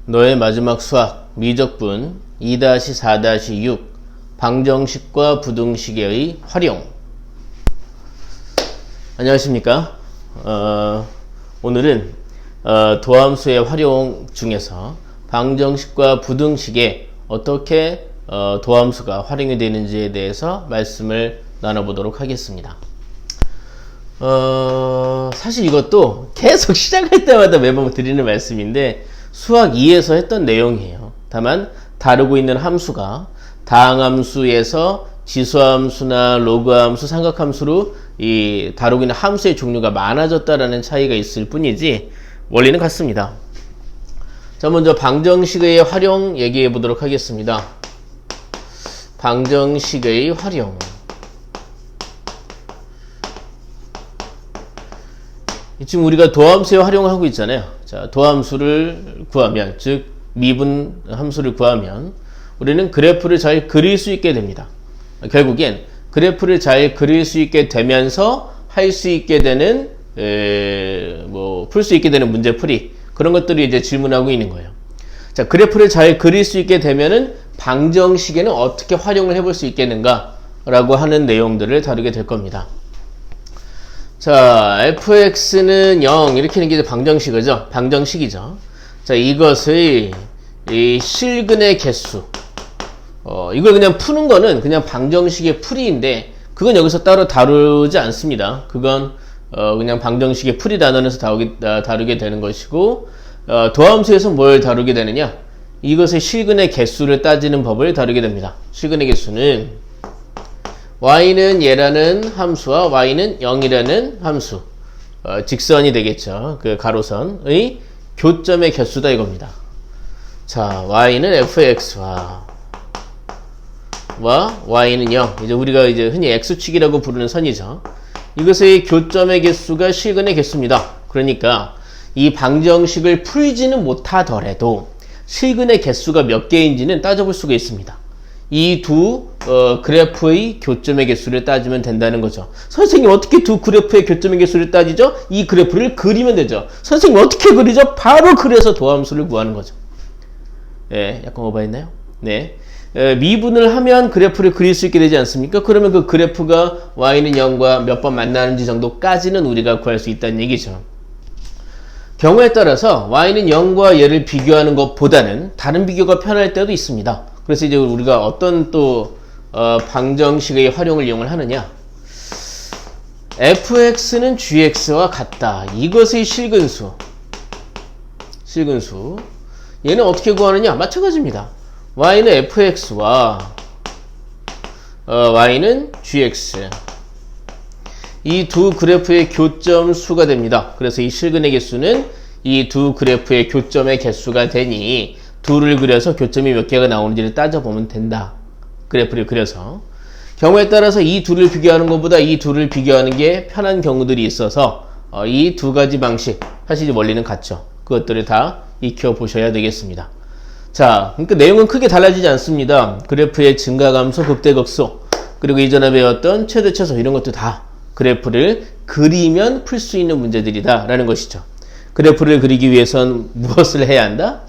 너의 마지막 수학 미적분 2-4-6 방정식과 부등식의 활용. 안녕하십니까. 오늘은 도함수의 활용 중에서 방정식과 부등식에 어떻게 도함수가 활용이 되는지에 대해서 말씀을 나눠보도록 하겠습니다. 사실 이것도 계속 시작할 때마다 매번 드리는 말씀인데 수학 2에서 했던 내용이에요. 다만 다루고 있는 함수가 다항함수에서 지수함수나 로그함수, 삼각함수로 다루고 있는 함수의 종류가 많아졌다라는 차이가 있을 뿐이지 원리는 같습니다. 자, 먼저 방정식의 활용 얘기해 보도록 하겠습니다. 방정식의 활용. 지금 우리가 도함수에 활용하고 있잖아요. 자, 도함수를 구하면, 즉 미분 함수를 구하면 우리는 그래프를 잘 그릴 수 있게 됩니다. 결국엔 그래프를 잘 그릴 수 있게 되면서 할 수 있게 되는 풀 수 있게 되는 문제풀이, 그런 것들을 이제 질문하고 있는 거예요. 자, 그래프를 잘 그릴 수 있게 되면은 방정식에는 어떻게 활용을 해볼 수 있겠는가 라고 하는 내용들을 다루게 될 겁니다. 자, fx는 0 이렇게 하는 게 방정식이죠. 방정식이죠. 자, 이것의 이 실근의 개수, 이걸 그냥 푸는 거는 그냥 방정식의 풀이인데 그건 여기서 따로 다루지 않습니다. 그건 그냥 방정식의 풀이 단원에서 다루게 되는 것이고, 도함수에서 뭘 다루게 되느냐, 이것의 실근의 개수를 따지는 법을 다루게 됩니다. 실근의 개수는 y는 얘라는 함수와 y는 0이라는 함수, 직선이 되겠죠. 그 가로선의 교점의 개수다 이겁니다. 자, y는 fx와 y는 0. 이제 우리가 흔히 x축이라고 부르는 선이죠. 이것의 교점의 개수가 실근의 개수입니다. 그러니까 이 방정식을 풀지는 못하더라도 실근의 개수가 몇 개인지는 따져볼 수가 있습니다. 이 두 그래프의 교점의 개수를 따지면 된다는 거죠. 선생님, 어떻게 두 그래프의 교점의 개수를 따지죠? 이 그래프를 그리면 되죠. 선생님, 어떻게 그리죠? 바로 그래서 도함수를 구하는 거죠. 네, 약간 오버했나요? 네. 미분을 하면 그래프를 그릴 수 있게 되지 않습니까? 그러면 그 그래프가 y는 0과 몇 번 만나는지 정도까지는 우리가 구할 수 있다는 얘기죠. 경우에 따라서 y는 0과 얘를 비교하는 것보다는 다른 비교가 편할 때도 있습니다. 그래서 이제 우리가 어떤 또 방정식의 활용을 이용을 하느냐, fx는 gx와 같다. 이것의 실근수. 얘는 어떻게 구하느냐? 마찬가지입니다. y는 fx와 y는 gx, 이 두 그래프의 교점 수가 됩니다. 그래서 이 실근의 개수는 이 두 그래프의 교점의 개수가 되니 둘을 그려서 교점이 몇 개가 나오는지를 따져보면 된다. 그래프를 그려서. 경우에 따라서 이 둘을 비교하는 것보다 이 둘을 비교하는 게 편한 경우들이 있어서 이 두 가지 방식, 사실 원리는 같죠. 그것들을 다 익혀보셔야 되겠습니다. 자, 그러니까 내용은 크게 달라지지 않습니다. 그래프의 증가감소, 극대극소, 그리고 이전에 배웠던 최대, 최소, 이런 것도 다 그래프를 그리면 풀 수 있는 문제들이다 라는 것이죠. 그래프를 그리기 위해선 무엇을 해야 한다?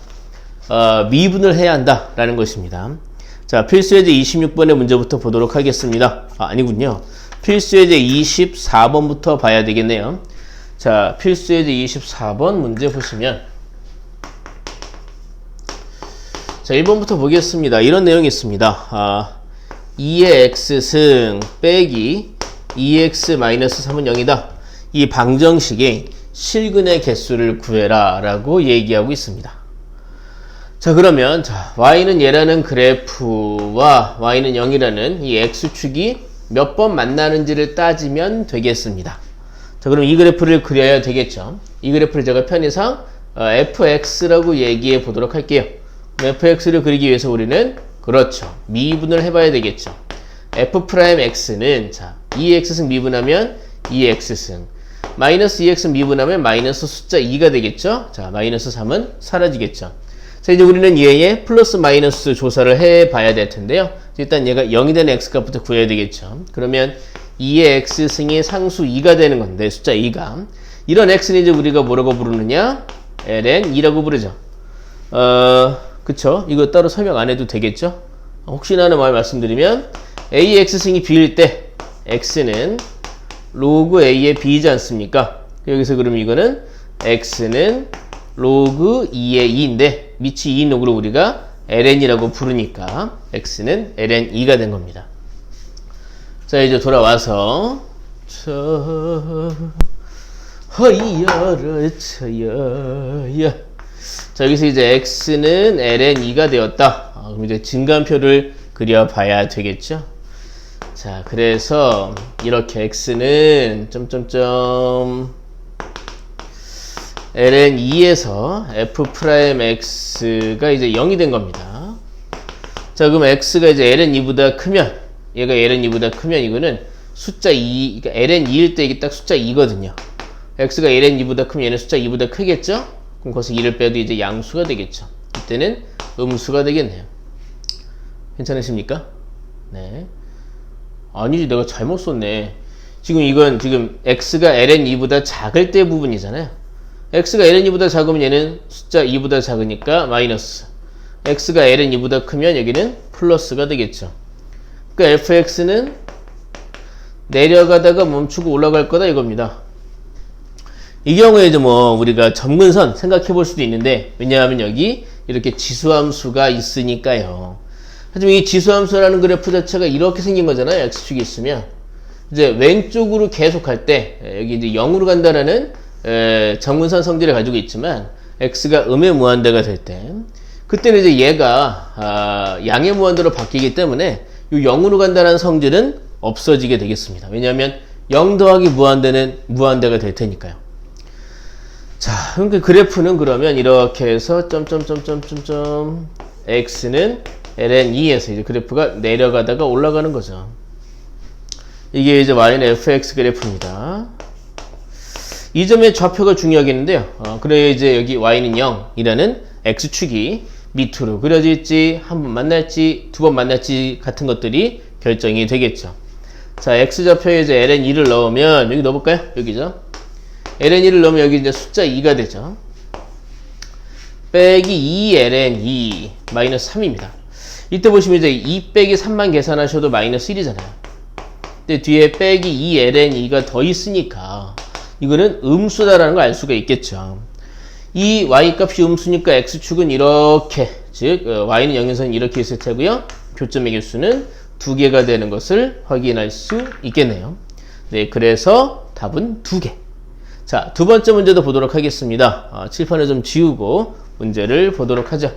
미분을 해야 한다 라는 것입니다. 자, 필수예제 26번의 문제부터 보도록 하겠습니다. 아니군요. 필수예제 24번부터 봐야 되겠네요. 자, 필수예제 24번 문제 보시면, 자, 1번부터 보겠습니다. 이런 내용이 있습니다. 2의 x승 빼기 2x-3은 0이다. 이 방정식의 실근의 개수를 구해라 라고 얘기하고 있습니다. 자, 그러면 y는 얘라는 그래프와 y는 0이라는 이 x축이 몇 번 만나는지를 따지면 되겠습니다. 자, 그럼 이 그래프를 그려야 되겠죠. 이 그래프를 제가 편의상 fx라고 얘기해 보도록 할게요. fx를 그리기 위해서 우리는, 그렇죠, 미분을 해봐야 되겠죠. f'x는 2x승 미분하면 2x승, 마이너스 2x 미분하면 마이너스 숫자 2가 되겠죠. 자, 마이너스 3은 사라지겠죠. 자, 이제 우리는 얘의 플러스 마이너스 조사를 해봐야 될 텐데요. 일단 얘가 0이 되는 x값부터 구해야 되겠죠. 그러면 2의 x승이 상수 2가 되는 건데, 숫자 2가, 이런 x는 이제 우리가 뭐라고 부르느냐? ln 2라고 부르죠. 그쵸? 이거 따로 설명 안 해도 되겠죠? 혹시나 하는 말 말씀드리면 AX승이 B일 때 X는 로그 A의 B이지 않습니까? 여기서 그럼 이거는 X는 로그 2의 2인데 밑이 2인 로그로 우리가 ln이라고 부르니까 X는 ln2가 된 겁니다. 자, 이제 돌아와서 허이야라 차야야. 자, 여기서 이제 X는 ln2가 되었다. 그럼 이제 증가표를 그려봐야 되겠죠? 자, 그래서 이렇게 X는 ln2에서 f'x가 이제 0이 된 겁니다. 자, 그럼 x가 이제 ln2보다 크면, 얘가 ln2보다 크면 이거는 숫자 2, 그러니까 ln2일 때 이게 딱 숫자 2거든요. x가 ln2보다 크면 얘는 숫자 2보다 크겠죠? 그럼 거기서 2를 빼도 이제 양수가 되겠죠. 이때는 음수가 되겠네요. 괜찮으십니까? 네. 아니지, 내가 잘못 썼네. 이건 x가 ln2보다 작을 때 부분이잖아요. x가 ln2보다 작으면 얘는 숫자 2보다 작으니까 마이너스. x가 ln2보다 크면 여기는 플러스가 되겠죠. 그러니까 fx는 내려가다가 멈추고 올라갈 거다 이겁니다. 이 경우에 이제 뭐 우리가 점근선 생각해 볼 수도 있는데, 왜냐하면 여기 이렇게 지수함수가 있으니까요. 하지만 이 지수함수라는 그래프 자체가 이렇게 생긴 거잖아요. x축이 있으면 이제 왼쪽으로 계속 갈 때 여기 이제 0으로 간다라는 점근선 성질을 가지고 있지만, x가 음의 무한대가 될 때 그때는 이제 얘가 양의 무한대로 바뀌기 때문에 이 0으로 간다는 성질은 없어지게 되겠습니다. 왜냐하면 0 더하기 무한대는 무한대가 될 테니까요. 자, 그러니까 그래프는 그러면 이렇게 해서 x는 ln2에서 이제 그래프가 내려가다가 올라가는 거죠. 이게 이제 y는 fx 그래프입니다. 이 점의 좌표가 중요하겠는데요. 그래야 이제 여기 y는 0이라는 x축이 밑으로 그려질지, 한 번 만날지, 두 번 만날지 같은 것들이 결정이 되겠죠. 자, x좌표에 이제 ln2를 넣으면, 여기 넣어볼까요? 여기죠. ln2를 넣으면 여기 이제 숫자 2가 되죠. 빼기 2ln2 마이너스 3입니다. 이때 보시면 이제 2 빼기 3만 계산하셔도 마이너스 1이잖아요. 근데 뒤에 빼기 2ln2가 더 있으니까 이거는 음수다라는 걸 알 수가 있겠죠. 이 y값이 음수니까 x축은 이렇게, 즉 y는 0에서는 이렇게 있을 테고요. 교점의 개수는 2개가 되는 것을 확인할 수 있겠네요. 네, 그래서 답은 2개. 자, 두 번째 문제도 보도록 하겠습니다. 칠판을 좀 지우고 문제를 보도록 하죠.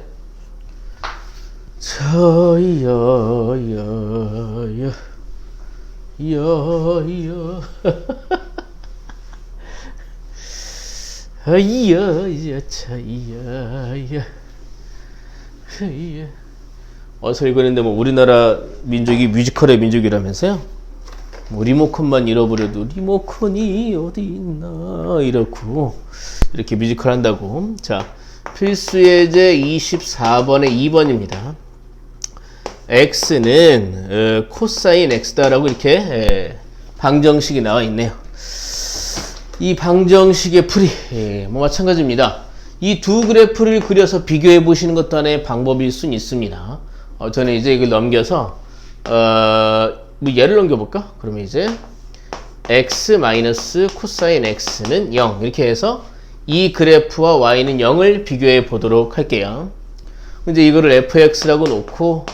여여 어서 읽었는데 뭐 우리나라 민족이 뮤지컬의 민족이라면서요? 뭐 리모컨만 잃어버려도 리모컨이 어디 있나 이렇고 이렇게 뮤지컬 한다고. 자, 필수 예제 24번에 2번입니다. x는 코사인 x다라고 이렇게 방정식이 나와 있네요. 이 방정식의 풀이 뭐 마찬가지입니다. 이 두 그래프를 그려서 비교해 보시는 것도 하나의 방법일 수는 있습니다. 저는 이제 이걸 넘겨서 뭐 예를 넘겨볼까? 그러면 이제 x 마이너스 코사인 x는 0 이렇게 해서 이 그래프와 y는 0을 비교해 보도록 할게요. 이제 이거를 fx라고 놓고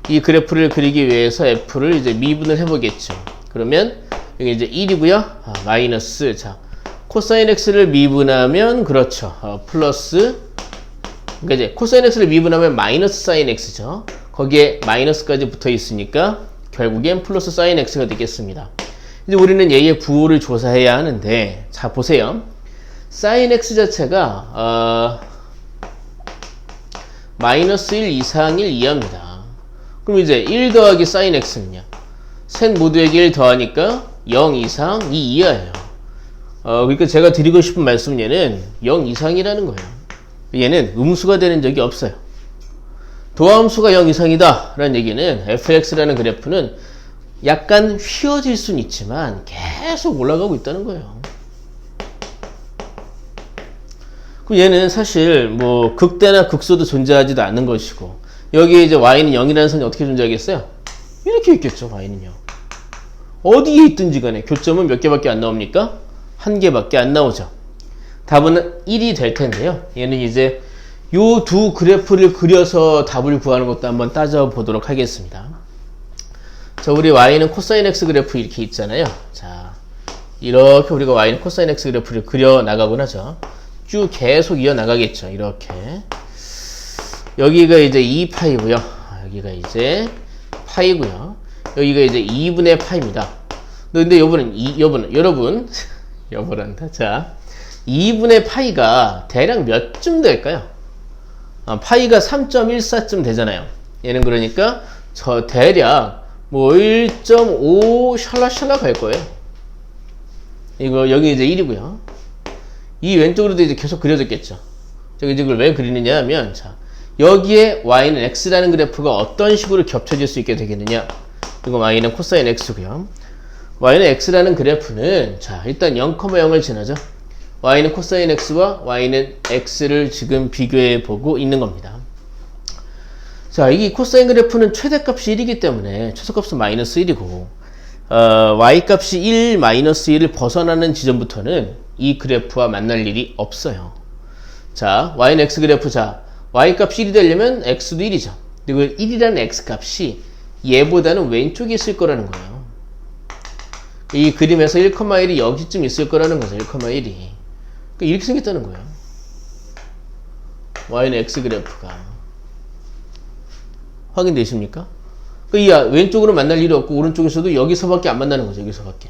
이 그래프를 그리기 위해서 f를 이제 미분을 해보겠죠. 그러면 여기 이제 1이고요. 마이너스, 자, 코사인 x를 미분하면 그렇죠. 플러스, 그러니까 이제 코사인 x를 미분하면 마이너스 사인 x죠. 거기에 마이너스까지 붙어 있으니까 결국엔 플러스 사인 x가 되겠습니다. 이제 우리는 얘의 부호를 조사해야 하는데, 자, 보세요. 사인 x 자체가 마이너스 1 이상 1 이하입니다. 그럼 이제 1 더하기 사인 x는요? 셋 모두에게 1 더하니까 0 이상 2 이하예요. 그러니까 제가 드리고 싶은 말씀은 얘는 0 이상이라는 거예요. 얘는 음수가 되는 적이 없어요. 도함수가 0 이상이다 라는 얘기는 fx라는 그래프는 약간 휘어질 수는 있지만 계속 올라가고 있다는 거예요. 그럼 얘는 사실 뭐 극대나 극소도 존재하지도 않는 것이고, 여기에 이제 y는 0이라는 선이 어떻게 존재하겠어요? 이렇게 있겠죠. y는요. 어디에 있든지 간에 교점은 몇 개밖에 안 나옵니까? 한 개밖에 안 나오죠. 답은 1이 될 텐데요. 얘는 이제 요 두 그래프를 그려서 답을 구하는 것도 한번 따져보도록 하겠습니다. 자, 우리 y는 코사인 x 그래프 이렇게 있잖아요. 자, 이렇게 우리가 y는 코사인 x 그래프를 그려 나가곤 하죠. 쭉 계속 이어 나가겠죠. 이렇게. 여기가 이제 2파이고요. 여기가 이제 파이고요. 여기가 이제 2분의 파입니다. 근데 여러분란다. 자, 2분의 파이가 대략 몇쯤 될까요? 파이가 3.14쯤 되잖아요. 얘는 그러니까 저 대략 뭐 1.5 샬라샬라 갈 거예요. 이거 여기 이제 1이고요. 이 왼쪽으로도 이제 계속 그려졌겠죠. 저기 이걸 왜 그리느냐 하면, 자, 여기에 y는 x라는 그래프가 어떤 식으로 겹쳐질 수 있게 되겠느냐. 이거 y는 코사인 x고요. y는 x라는 그래프는, 자, 일단 0,0을 지나죠. y는 코사인 x와 y는 x를 지금 비교해 보고 있는 겁니다. 자, 이 코사인 그래프는 최대값이 1이기 때문에 최소값은 마이너스 1이고, y값이 1, 마이너스 1을 벗어나는 지점부터는 이 그래프와 만날 일이 없어요. 자, y는 x 그래프, 자, y값이 1이 되려면 x도 1이죠. 그리고 1이라는 x값이 얘보다는 왼쪽에 있을 거라는 거예요. 이 그림에서 1,1이 여기쯤 있을 거라는 거죠. 1,1이. 그러니까 이렇게 생겼다는 거예요. y는 x 그래프가. 확인되십니까? 그러니까 이 왼쪽으로 만날 일이 없고 오른쪽에서도 여기서밖에 안 만나는 거죠. 여기서밖에.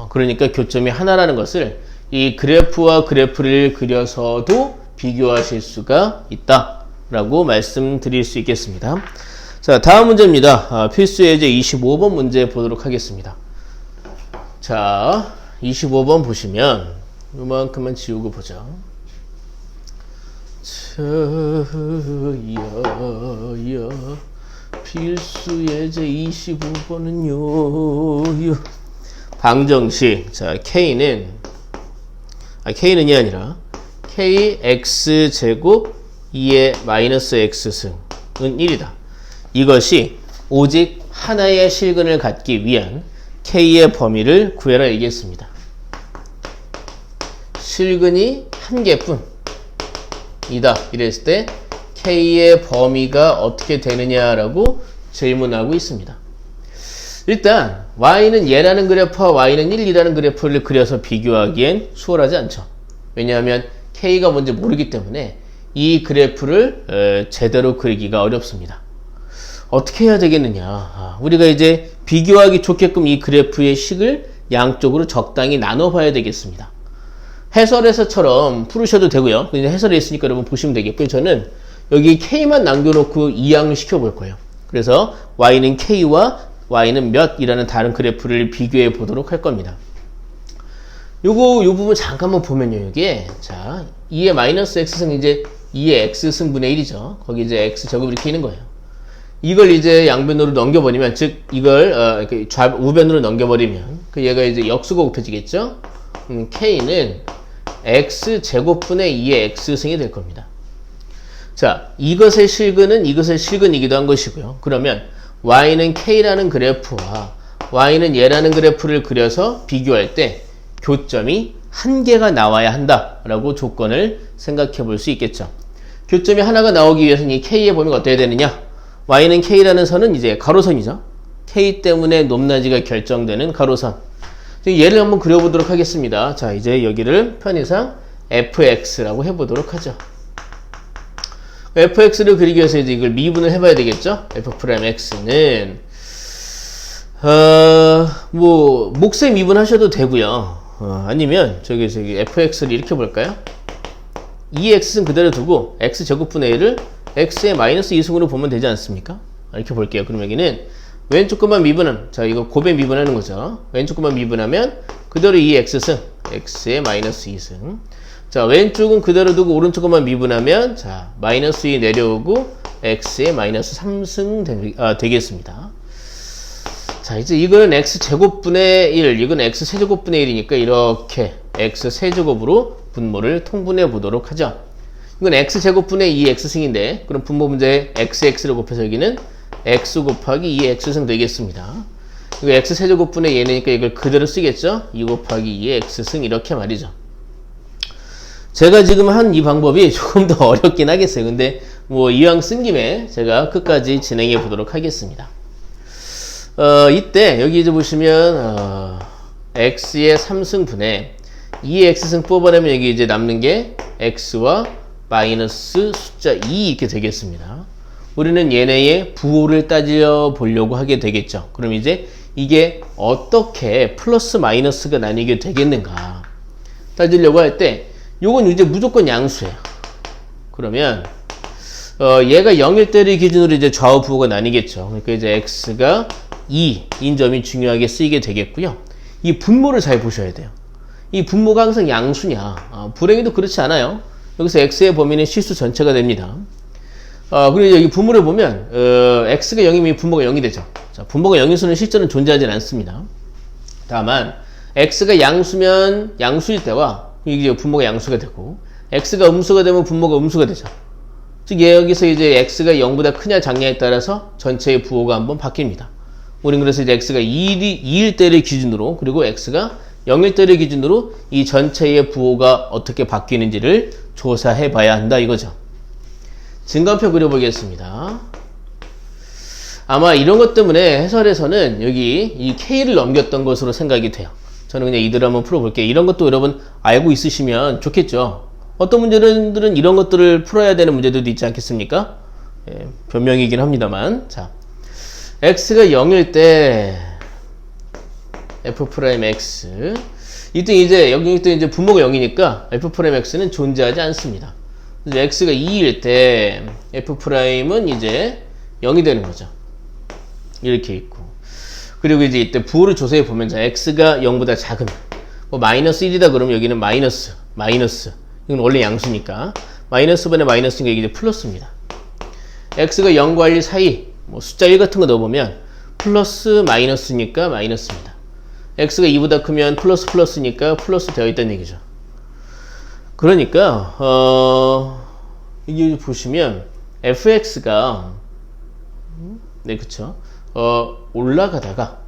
그러니까 교점이 하나라는 것을 이 그래프와 그래프를 그려서도 비교하실 수가 있다라고 말씀드릴 수 있겠습니다. 자, 다음 문제입니다. 필수 예제 25번 문제 보도록 하겠습니다. 자, 25번 보시면 요만큼만 지우고 보죠. 필수 예제 25번은요. 방정식. 자, K는이 아니라 KX제곱 2의 마이너스 X승은 1이다. 이것이 오직 하나의 실근을 갖기 위한 K의 범위를 구해라 얘기했습니다. 실근이 한 개뿐 이다. 이랬을 때 K의 범위가 어떻게 되느냐라고 질문하고 있습니다. 일단 Y는 얘라는 그래프와 Y는 1이라는 그래프를 그려서 비교하기엔 수월하지 않죠. 왜냐하면 K가 뭔지 모르기 때문에 이 그래프를 제대로 그리기가 어렵습니다. 어떻게 해야 되겠느냐. 우리가 이제 비교하기 좋게끔 이 그래프의 식을 양쪽으로 적당히 나눠봐야 되겠습니다. 해설에서처럼 풀으셔도 되고요. 근데 해설에 있으니까 여러분 보시면 되겠고요. 저는 여기 K만 남겨놓고 이항을 시켜볼 거예요. 그래서 Y는 K와 Y는 몇이라는 다른 그래프를 비교해 보도록 할 겁니다. 요 부분 잠깐만 보면요. 이게, 자, 2의 마이너스 X승 이제 2의 X승분의 1이죠. 거기 이제 X제곱 이렇게 있는 거예요. 이걸 이제 양변으로 넘겨버리면, 즉, 이걸, 우변으로 넘겨버리면, 얘가 이제 역수가 곱해지겠죠? K는 X제곱분의 2의 X승이 될 겁니다. 자, 이것의 실근은 이것의 실근이기도 한 것이고요. 그러면 Y는 K라는 그래프와 Y는 얘라는 그래프를 그려서 비교할 때 교점이 한 개가 나와야 한다라고 조건을 생각해 볼 수 있겠죠. 교점이 하나가 나오기 위해서는 이 K의 범위가 어때야 되느냐? Y는 K라는 선은 이제 가로선이죠. K 때문에 높낮이가 결정되는 가로선. 얘를 한번 그려보도록 하겠습니다. 자, 이제 여기를 편의상 fx라고 해보도록 하죠. fx를 그리기 위해서 이제 이걸 미분을 해봐야 되겠죠? f'x는 뭐 몫에 미분하셔도 되고요. 아니면 저기 fx를 이렇게 볼까요? 2x는 그대로 두고 x제곱분의 1을 x의 마이너스 2승으로 보면 되지 않습니까? 이렇게 볼게요. 그럼 여기는 왼쪽 것만 미분은, 자, 이거 곱에 미분하는 거죠. 왼쪽 것만 미분하면 그대로 2x승, x의 마이너스 2승. 자, 왼쪽은 그대로 두고 오른쪽 것만 미분하면, 자, 마이너스 2 내려오고 x의 마이너스 3승 되겠습니다. 자, 이제 이거는 x제곱분의 1, 이건 x세제곱분의 1이니까 이렇게 x세제곱으로 분모를 통분해 보도록 하죠. 이건 x제곱분의 2x승인데 그럼 분모 문제에 xx를 곱해서 여기는 x 곱하기 2x승 되겠습니다. 이거 x세제곱분의 얘니까 이걸 그대로 쓰겠죠. 2 곱하기 2x승 이렇게 말이죠. 제가 지금 한 이 방법이 조금 더 어렵긴 하겠어요. 근데 뭐 이왕 쓴 김에 제가 끝까지 진행해 보도록 하겠습니다. 이때 여기 이제 보시면 x의 3승분의 2x승 뽑아내면 여기 이제 남는 게 x와 마이너스 숫자 2 이렇게 되겠습니다. 우리는 얘네의 부호를 따져 보려고 하게 되겠죠. 그럼 이제 이게 어떻게 플러스 마이너스가 나뉘게 되겠는가 따지려고 할 때 요건 이제 무조건 양수예요. 그러면 얘가 0일 때를 기준으로 이제 좌우 부호가 나뉘겠죠. 그러니까 이제 x가 2인 점이 중요하게 쓰이게 되겠고요. 이 분모를 잘 보셔야 돼요. 이 분모가 항상 양수냐? 불행히도 그렇지 않아요. 여기서 x의 범위는 실수 전체가 됩니다. 그리고 여기 분모를 보면 x가 0이면 분모가 0이 되죠. 자, 분모가 0인 수는 실제로는 존재하지 않습니다. 다만 x가 양수면 양수일 때와 이게 분모가 양수가 되고 x가 음수가 되면 분모가 음수가 되죠. 즉 여기서 이제 x가 0보다 크냐 작냐에 따라서 전체의 부호가 한번 바뀝니다. 우리는 그래서 이제 x가 2일 때를 기준으로 그리고 x가 0일 때를 기준으로 이 전체의 부호가 어떻게 바뀌는지를 조사해 봐야 한다 이거죠. 증감표 그려보겠습니다. 아마 이런 것 때문에 해설에서는 여기 이 K를 넘겼던 것으로 생각이 돼요. 저는 그냥 이대로 한번 풀어볼게요. 이런 것도 여러분 알고 있으시면 좋겠죠. 어떤 문제들은 이런 것들을 풀어야 되는 문제들도 있지 않겠습니까? 예, 변명이긴 합니다만. 자, x가 0일 때 f'x 이때 이제 여기 때 이제 분모가 0이니까 f'x는 존재하지 않습니다. 이제 x가 2일 때 f'은 이제 0이 되는 거죠. 이렇게 있고. 그리고 이제 이때 부호를 조사해 보면 자, x가 0보다 작으면 뭐 마이너스 1이다 그러면 여기는 마이너스 이건 원래 양수니까 마이너스 분의 마이너스니까 이게 이제 플러스입니다. x가 0과 1 사이 뭐 숫자 1 같은 거 넣어보면 플러스 마이너스니까 마이너스입니다. x가 2보다 크면 플러스니까 플러스 되어 있다는 얘기죠. 그러니까 이게 보시면 fx가 네 그쵸 올라가다가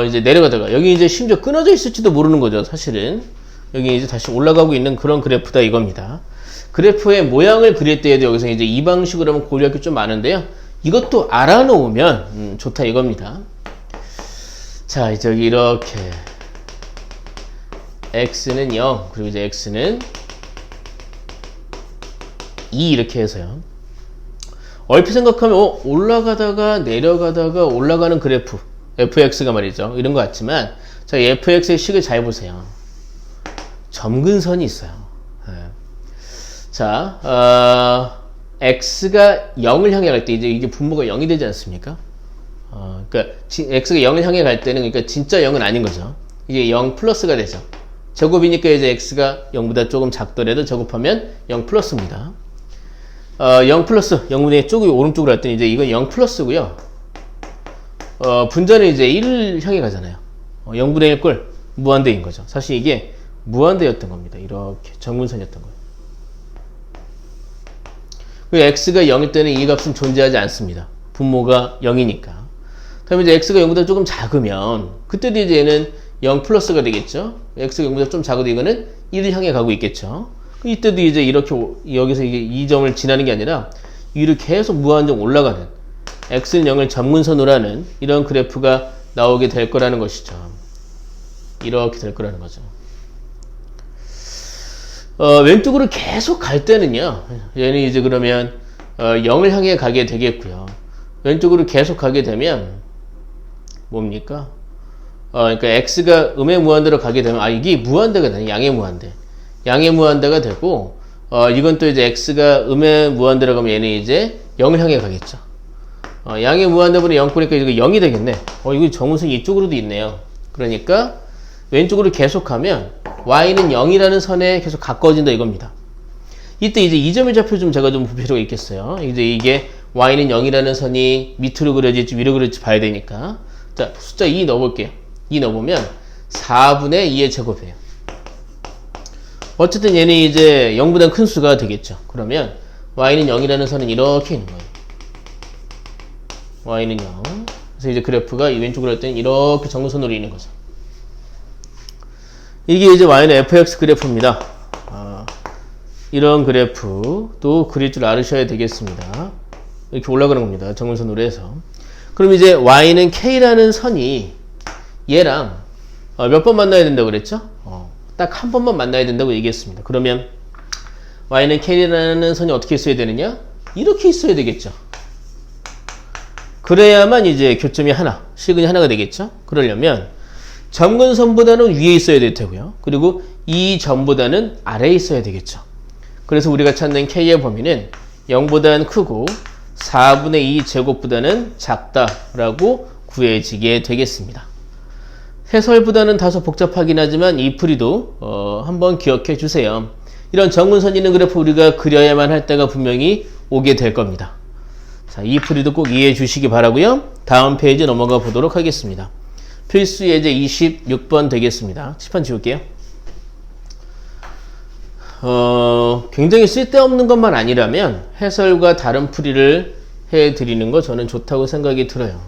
이제 내려가다가 여기 이제 심지어 끊어져 있을지도 모르는 거죠. 사실은 여기 이제 다시 올라가고 있는 그런 그래프다 이겁니다. 그래프의 모양을 그릴 때에도 여기서 이제 이 방식으로 하면 고려할 게 좀 많은데요. 이것도 알아놓으면 좋다 이겁니다. 자, 이제 여기 이렇게 x는 0 그리고 이제 x는 2 이렇게 해서요. 얼핏 생각하면 올라가다가 내려가다가 올라가는 그래프 fx가 말이죠. 이런 것 같지만 자, fx의 식을 잘 보세요. 점근선이 있어요. 네. 자, x가 0을 향해 갈 때 이제 이게 분모가 0이 되지 않습니까? 그러니까 x가 0을 향해 갈 때는 그러니까 진짜 0은 아닌 거죠. 이게 0 플러스가 되죠. 제곱이니까 이제 x가 0보다 조금 작더라도 제곱하면 0 플러스입니다. 0 플러스 0분의 쪽이 오른쪽으로 갈 때는 이제 이건 0 플러스고요. 분자는 이제 1을 향해 가잖아요. 0분의 1꼴 무한대인 거죠. 사실 이게 무한대였던 겁니다. 이렇게 정분선이었던 거예요. x가 0일 때는 이 값은 존재하지 않습니다. 분모가 0이니까. 다음에 이제 x가 0보다 조금 작으면 그때도 이제 얘는 0 플러스가 되겠죠. x가 0보다 좀 작아도 이거는 1을 향해 가고 있겠죠. 이때도 이제 이렇게 여기서 이게 이 점을 지나는 게 아니라 위로 계속 무한정 올라가는 x는 0을 점근선으로 하는 이런 그래프가 나오게 될 거라는 것이죠. 이렇게 될 거라는 거죠. 왼쪽으로 계속 갈 때는요. 얘는 이제 그러면 0을 향해 가게 되겠고요. 왼쪽으로 계속 가게 되면 뭡니까? 그러니까 x가 음의 무한대로 가게 되면 이게 무한대가 되네. 양의 무한대. 양의 무한대가 되고 이건 또 이제 x가 음의 무한대로 가면 얘는 이제 0을 향해 가겠죠. 양의 무한대분의 0보니까 이거 0이 되겠네. 이거 정운선이 이쪽으로도 있네요. 그러니까 왼쪽으로 계속 가면 y는 0이라는 선에 계속 가까워진다 이겁니다. 이때 이제 이 점의 좌표 좀 제가 좀 볼 필요가 있겠어요. 이제 이게 y는 0이라는 선이 밑으로 그려질지 위로 그려질지 봐야 되니까. 자, 숫자 2 넣어볼게요. 2 넣어보면 4분의 2의 제곱이에요. 어쨌든 얘는 이제 0보다 큰 수가 되겠죠. 그러면 y는 0이라는 선은 이렇게 있는 거예요. y는 0. 그래서 이제 그래프가 이 왼쪽으로 할 때는 이렇게 정선으로 있는 거죠. 이게 이제 y는 fx 그래프입니다. 이런 그래프도 그릴 줄 알으셔야 되겠습니다. 이렇게 올라가는 겁니다. 정선으로 해서. 그럼 이제 y는 k라는 선이 얘랑 몇 번 만나야 된다고 그랬죠? 딱 한 번만 만나야 된다고 얘기했습니다. 그러면 y는 k라는 선이 어떻게 있어야 되느냐? 이렇게 있어야 되겠죠. 그래야만 이제 교점이 하나, 실근이 하나가 되겠죠. 그러려면 점근선보다는 위에 있어야 될 테고요. 그리고 이 점보다는 아래에 있어야 되겠죠. 그래서 우리가 찾는 k의 범위는 0보다는 크고 4분의 2 제곱보다는 작다라고 구해지게 되겠습니다. 해설보다는 다소 복잡하긴 하지만 이 풀이도 한번 기억해 주세요. 이런 정근선 있는 그래프 우리가 그려야만 할 때가 분명히 오게 될 겁니다. 자, 이 풀이도 꼭 이해해 주시기 바라고요. 다음 페이지 넘어가 보도록 하겠습니다. 필수 예제 26번 되겠습니다. 칠판 지울게요. 굉장히 쓸데없는 것만 아니라면 해설과 다른 풀이를 해드리는 거 저는 좋다고 생각이 들어요.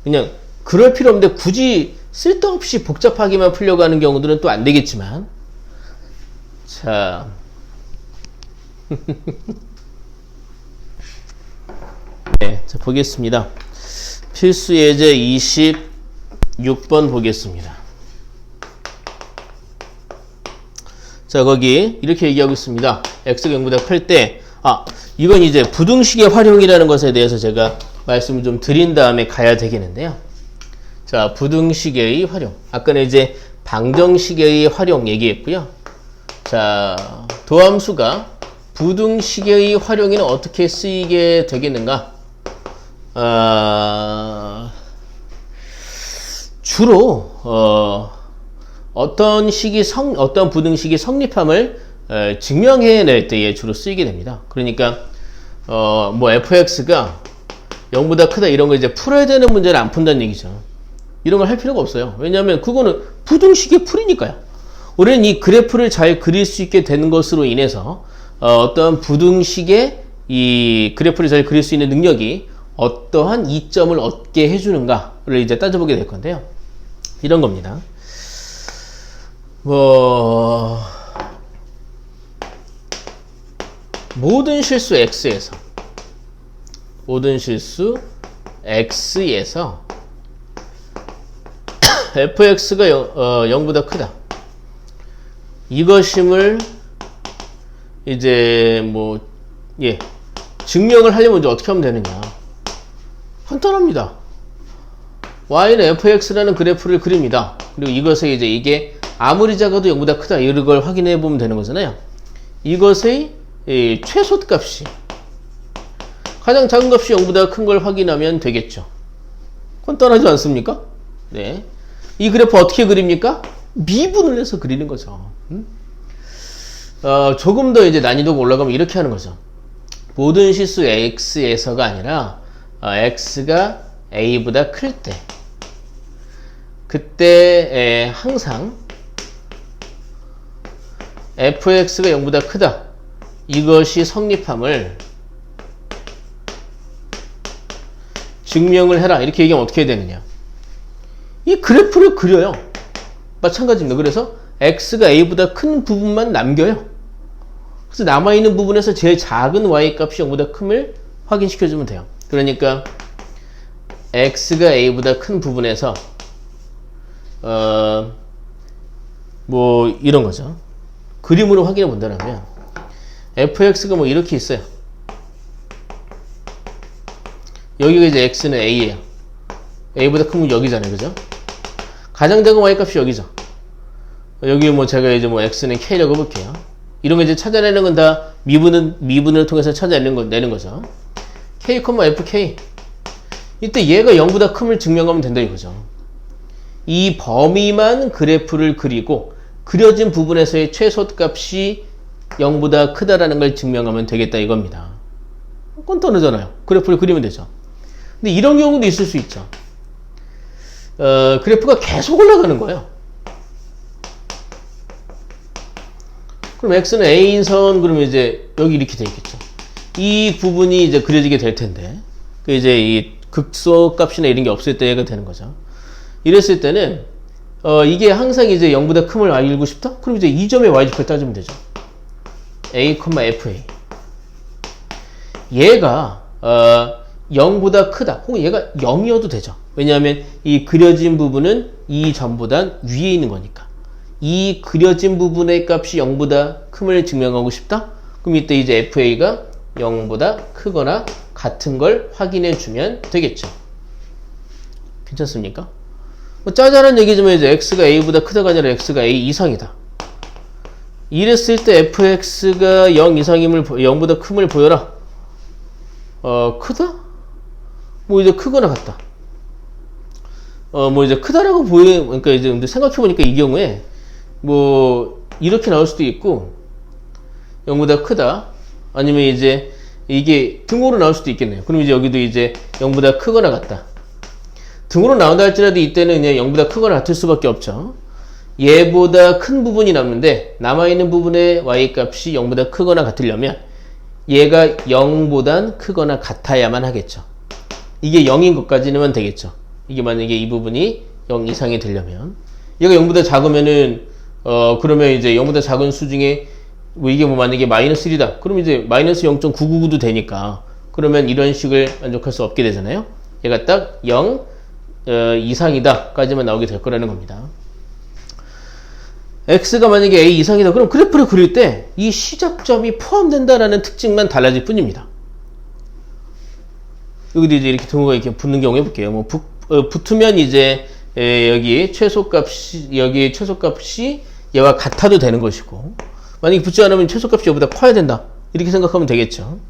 그냥 그럴 필요 없는데 굳이 쓸데없이 복잡하게만 풀려고 하는 경우들은 또 안 되겠지만, 자 네, 자 보겠습니다. 필수 예제 26번 보겠습니다. 자, 거기 이렇게 얘기하고 있습니다. x가 0보다 클 때, 이건 이제 부등식의 활용이라는 것에 대해서 제가 말씀을 좀 드린 다음에 가야 되겠는데요. 자, 부등식의 활용. 아까는 이제 방정식의 활용 얘기했고요. 자, 도함수가 부등식의 활용에는 어떻게 쓰이게 되겠는가? 주로 어떤 부등식이 성립함을 증명해낼 때에 주로 쓰이게 됩니다. 그러니까 뭐 fx가 0보다 크다 이런 거 이제 풀어야 되는 문제를 안 푼다는 얘기죠. 이런 걸 할 필요가 없어요. 왜냐하면 그거는 부등식의 풀이니까요. 우리는 이 그래프를 잘 그릴 수 있게 되는 것으로 인해서 어떤 부등식의 이 그래프를 잘 그릴 수 있는 능력이 어떠한 이점을 얻게 해주는가를 이제 따져보게 될 건데요. 이런 겁니다. 모든 실수 x에서 fx가 0보다 크다. 이것임을 이제 증명을 하려면 이제 어떻게 하면 되느냐. 간단합니다. y는 fx라는 그래프를 그립니다. 그리고 이것의 이제 이게 아무리 작아도 0보다 크다. 이런 걸 확인해 보면 되는 거잖아요. 이것의 최소값이 가장 작은 값이 0보다 큰 걸 확인하면 되겠죠. 간단하지 않습니까? 네. 이 그래프 어떻게 그립니까? 미분을 해서 그리는 거죠. 조금 더 이제 난이도가 올라가면 이렇게 하는 거죠. 모든 실수 x에서가 아니라 x가 a보다 클 때, 그때 항상 fx가 0보다 크다. 이것이 성립함을 증명을 해라. 이렇게 얘기하면 어떻게 해야 되느냐. 이 그래프를 그려요. 마찬가지입니다. 그래서 x가 a보다 큰 부분만 남겨요. 그래서 남아있는 부분에서 제일 작은 y 값이 0보다 큼을 확인시켜주면 돼요. 그러니까 x가 a보다 큰 부분에서 이런 거죠. 그림으로 확인해 본다면 fx가 이렇게 있어요. 여기가 이제 x는 a예요. a보다 큰 건 여기잖아요. 그죠? 가장 작은 y값이 여기죠. 여기 제가 이제 x는 k라고 해볼게요. 이런 거 이제 찾아내는 건 다 미분을 통해서 찾아내는 거죠. k, fk. 이때 얘가 0보다 큼을 증명하면 된다 이거죠. 이 범위만 그래프를 그리고 그려진 부분에서의 최소값이 0보다 크다라는 걸 증명하면 되겠다 이겁니다. 간단하잖아요. 그래프를 그리면 되죠. 근데 이런 경우도 있을 수 있죠. 그래프가 계속 올라가는 거예요. 그럼 x는 a인 선 그러면 이제 여기 이렇게 돼 있겠죠. 이 부분이 이제 그려지게 될 텐데, 그 이제 이 극소값이나 이런 게 없을 때가 되는 거죠. 이랬을 때는 이게 항상 이제 0보다 큼을 알고 싶다? 그럼 이제 이 점의 y좌표를 따지면 되죠. a, fa. 얘가 0보다 크다. 혹은 얘가 0이어도 되죠. 왜냐하면 이 그려진 부분은 이 점보단 위에 있는 거니까. 이 그려진 부분의 값이 0보다 큼을 증명하고 싶다? 그럼 이때 이제 fa가 0보다 크거나 같은 걸 확인해 주면 되겠죠. 괜찮습니까? 뭐 짜잘한 얘기지만 이제 x가 a보다 크다가 아니라 x가 a 이상이다. 이랬을 때 fx가 0 이상임을 0보다 큼을 보여라. 크다? 뭐 이제 크거나 같다. 뭐 이제 크다라고 그러니까 이제 근데 생각해보니까 이 경우에 뭐 이렇게 나올 수도 있고 0보다 크다. 아니면 이제 이게 등호로 나올 수도 있겠네요. 그럼 이제 여기도 이제 0보다 크거나 같다. 등호로 나온다 할지라도 이때는 그냥 0보다 크거나 같을 수밖에 없죠. 얘보다 큰 부분이 남는데 남아있는 부분의 y값이 0보다 크거나 같으려면 얘가 0보단 크거나 같아야만 하겠죠. 이게 0인 것까지는 되겠죠. 이게 만약에 이 부분이 0 이상이 되려면 얘가 0보다 작으면은 그러면 이제 0보다 작은 수 중에 뭐 이게 뭐 만약에 마이너스 1이다. 그럼 이제 마이너스 0.999도 되니까 그러면 이런 식을 만족할 수 없게 되잖아요. 얘가 딱 0 이상이다 까지만 나오게 될 거라는 겁니다. x가 만약에 a 이상이다. 그럼 그래프를 그릴 때 이 시작점이 포함된다라는 특징만 달라질 뿐입니다. 여기도 이제 이렇게 등호가 이렇게 붙는 경우 해볼게요. 뭐 붙으면 이제 여기 최소값이 얘와 같아도 되는 것이고, 만약에 붙지 않으면 최소값이 얘보다 커야 된다. 이렇게 생각하면 되겠죠.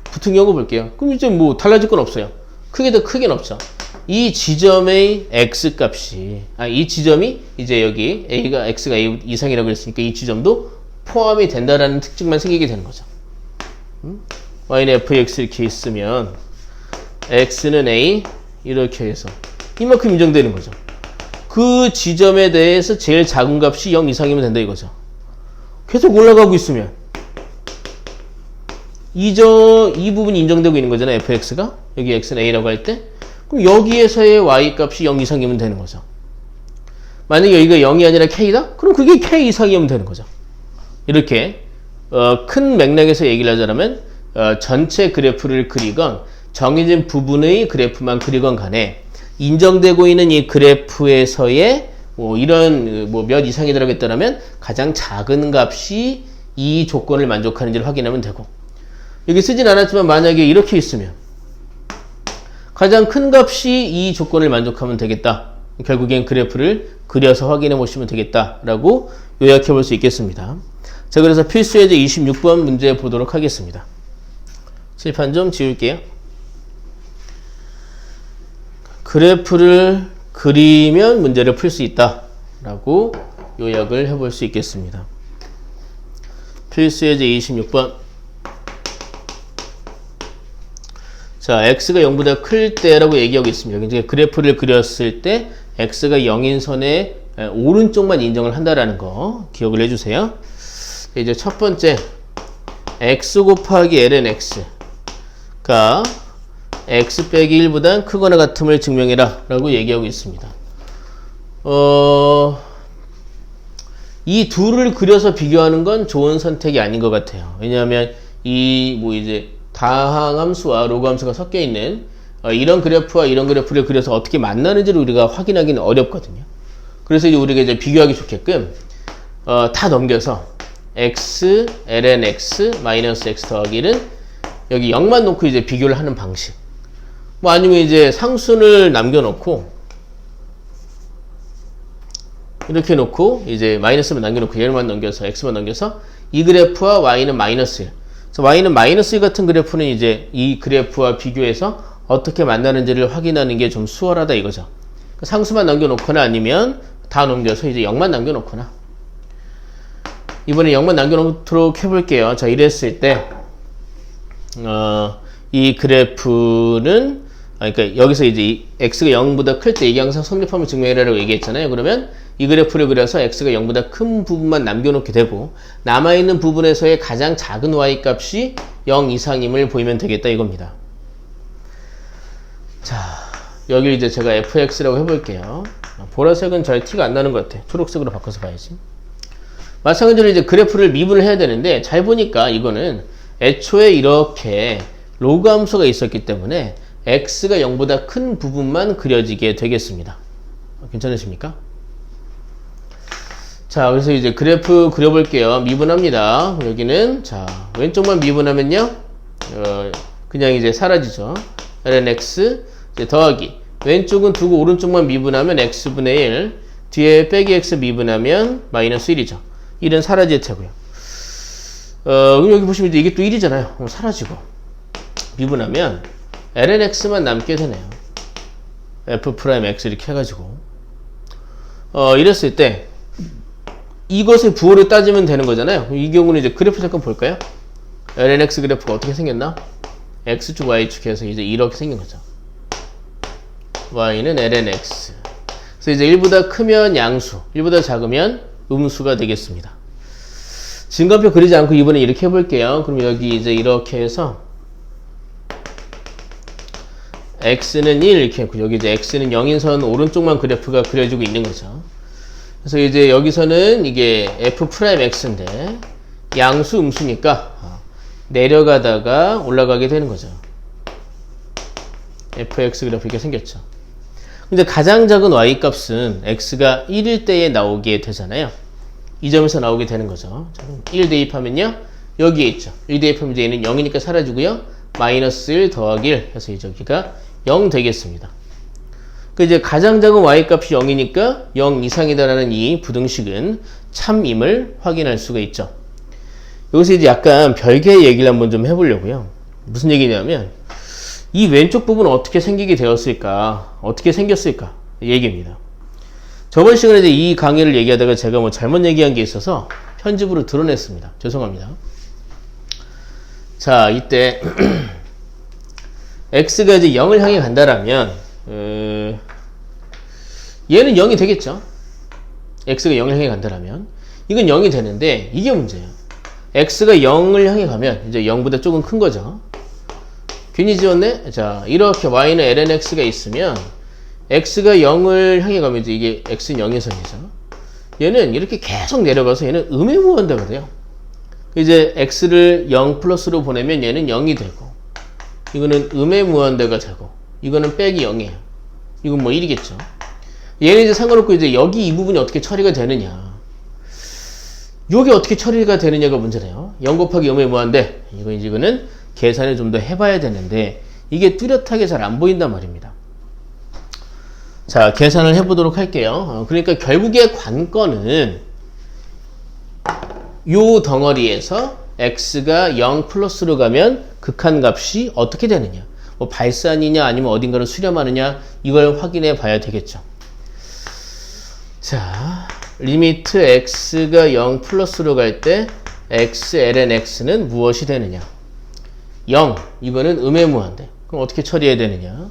붙은 경우 볼게요. 그럼 이제 뭐 달라질 건 없어요. 크게 더 크게는 없죠. 이 지점의 x값이 이 지점이 이제 여기 x가 a 이상이라고 했으니까 이 지점도 포함이 된다라는 특징만 생기게 되는 거죠. y는 fx 이렇게 있으면 x는 a 이렇게 해서 이만큼 인정되는 거죠. 그 지점에 대해서 제일 작은 값이 0 이상이면 된다 이거죠. 계속 올라가고 있으면 이 부분이 인정되고 있는 거잖아요. fx가 여기 x는 a라고 할 때 그럼 여기에서의 y값이 0 이상이면 되는 거죠. 만약에 여기가 0이 아니라 k다? 그럼 그게 k 이상이면 되는 거죠. 이렇게 큰 맥락에서 얘기를 하자면 전체 그래프를 그리건 정해진 부분의 그래프만 그리건 간에 인정되고 있는 이 그래프에서의 뭐 이런 뭐 몇 이상이 들어가겠다면 가장 작은 값이 이 조건을 만족하는지를 확인하면 되고, 여기 쓰진 않았지만 만약에 이렇게 있으면 가장 큰 값이 이 조건을 만족하면 되겠다. 결국엔 그래프를 그려서 확인해 보시면 되겠다라고 요약해 볼 수 있겠습니다. 자, 그래서 필수 예제 26번 문제 보도록 하겠습니다. 칠판 좀 지울게요. 그래프를 그리면 문제를 풀 수 있다라고 요약을 해 볼 수 있겠습니다. 필수 예제 26번. 자, x가 0보다 클 때라고 얘기하고 있습니다. 이제 그래프를 그렸을 때 x가 0인 선의 오른쪽만 인정을 한다라는 거 기억을 해주세요. 이제 첫 번째 x 곱하기 ln x가 x 빼기 1보단 크거나 같음을 증명해라 라고 얘기하고 있습니다. 이 둘을 그려서 비교하는 건 좋은 선택이 아닌 것 같아요. 왜냐하면 이 뭐 이제 다항함수와 로그함수가 섞여 있는 이런 그래프와 이런 그래프를 그려서 어떻게 만나는지를 우리가 확인하기는 어렵거든요. 그래서 이제 우리가 이제 비교하기 좋게끔 다 넘겨서 x, ln x, 마이너스 x 더하기는 여기 0만 놓고 이제 비교를 하는 방식. 뭐 아니면 이제 상순을 남겨놓고 이렇게 놓고 이제 마이너스만 남겨놓고 얘만 넘겨서 x만 넘겨서 이 그래프와 y는 마이너스 1. 그래서 y는 마이너스 1 같은 그래프는 이제 이 그래프와 비교해서 어떻게 만나는지를 확인하는 게 좀 수월하다 이거죠. 상수만 남겨놓거나 아니면 다 넘겨서 이제 0만 남겨놓거나. 이번에 0만 남겨놓도록 해볼게요. 자, 이랬을 때 이 그래프는 그러니까 여기서 이제 이 x가 0보다 클 때 이게 항상 성립하면 증명이라고 얘기했잖아요. 그러면 이 그래프를 그려서 x가 0보다 큰 부분만 남겨놓게 되고 남아있는 부분에서의 가장 작은 y 값이 0 이상임을 보이면 되겠다 이겁니다. 자, 여기 이제 제가 fx라고 해볼게요. 보라색은 잘 티가 안 나는 것 같아. 초록색으로 바꿔서 봐야지. 마찬가지로 이제 그래프를 미분을 해야 되는데 잘 보니까 이거는 애초에 이렇게 로그 함수가 있었기 때문에 x가 0보다 큰 부분만 그려지게 되겠습니다. 괜찮으십니까? 자, 그래서 이제 그래프 그려볼게요. 미분합니다. 여기는 자 왼쪽만 미분하면요 그냥 이제 사라지죠. lnx 이제 더하기 왼쪽은 두고 오른쪽만 미분하면 x분의 1 뒤에 빼기 x 미분하면 마이너스 1이죠. 1은 사라질 테고요. 그럼 여기 보시면 이제 이게 또 1이잖아요. 그럼 사라지고 미분하면 lnx만 남게 되네요. f'x 이렇게 해가지고 이랬을 때 이것의 부호를 따지면 되는 거잖아요. 이 경우는 이제 그래프 잠깐 볼까요? lnx 그래프가 어떻게 생겼나? x축 y축 해서 이제 이렇게 생긴 거죠. y는 lnx. 그래서 이제 1보다 크면 양수, 1보다 작으면 음수가 되겠습니다. 증거표 그리지 않고 이번에 이렇게 해볼게요. 그럼 여기 이제 이렇게 해서 x는 1 이렇게 했고 여기 이제 x는 0인 선 오른쪽만 그래프가 그려지고 있는 거죠. 그래서 이제 여기서는 이게 f'x인데 양수 음수니까 내려가다가 올라가게 되는 거죠. fx 그래프 이렇게 생겼죠. 근데 가장 작은 y 값은 x가 1일 때에 나오게 되잖아요. 이 점에서 나오게 되는 거죠. 1 대입하면요 여기에 있죠. 1 대입하면 이제 얘는 0이니까 사라지고요. 마이너스 1 더하기 1 해서 이제 여기가 0 되겠습니다. 그 이제 가장 작은 y 값이 0이니까 0 이상이다라는 이 부등식은 참임을 확인할 수가 있죠. 여기서 이제 약간 별개의 얘기를 한번 좀 해보려고요. 무슨 얘기냐면 이 왼쪽 부분은 어떻게 생기게 되었을까? 어떻게 생겼을까? 얘기입니다. 저번 시간에 이제 이 강의를 얘기하다가 제가 뭐 잘못 얘기한 게 있어서 편집으로 드러냈습니다. 죄송합니다. 자, 이때 x가 이제 0을 향해 간다라면 얘는 0이 되겠죠. x가 0을 향해 간다라면 이건 0이 되는데 이게 문제예요. x가 0을 향해 가면 이제 0보다 조금 큰 거죠. 괜히 지웠네? 자, 이렇게 y는 lnx가 있으면 x가 0을 향해 가면 이제 이게 x는 0의 선이죠. 얘는 이렇게 계속 내려가서 얘는 음의 무한대가 돼요. 이제 x를 0 플러스로 보내면 얘는 0이 되고 이거는 음의 무한대가 되고 이거는 빼기 0이에요. 이건 뭐 1이겠죠. 얘는 이제 상관없고 이제 여기 이 부분이 어떻게 처리가 되느냐. 요게 어떻게 처리가 되느냐가 문제네요. 0 곱하기 음의 무한대. 이거는 계산을 좀 더 해봐야 되는데 이게 뚜렷하게 잘 안 보인단 말입니다. 자, 계산을 해보도록 할게요. 그러니까 결국의 관건은 요 덩어리에서 x가 0 플러스로 가면 극한값이 어떻게 되느냐. 뭐 발산이냐 아니면 어딘가로 수렴하느냐 이걸 확인해 봐야 되겠죠. 자, 리미트 x가 0 플러스로 갈 때 x ln x는 무엇이 되느냐. 0, 이거는 음의 무한대. 그럼 어떻게 처리해야 되느냐.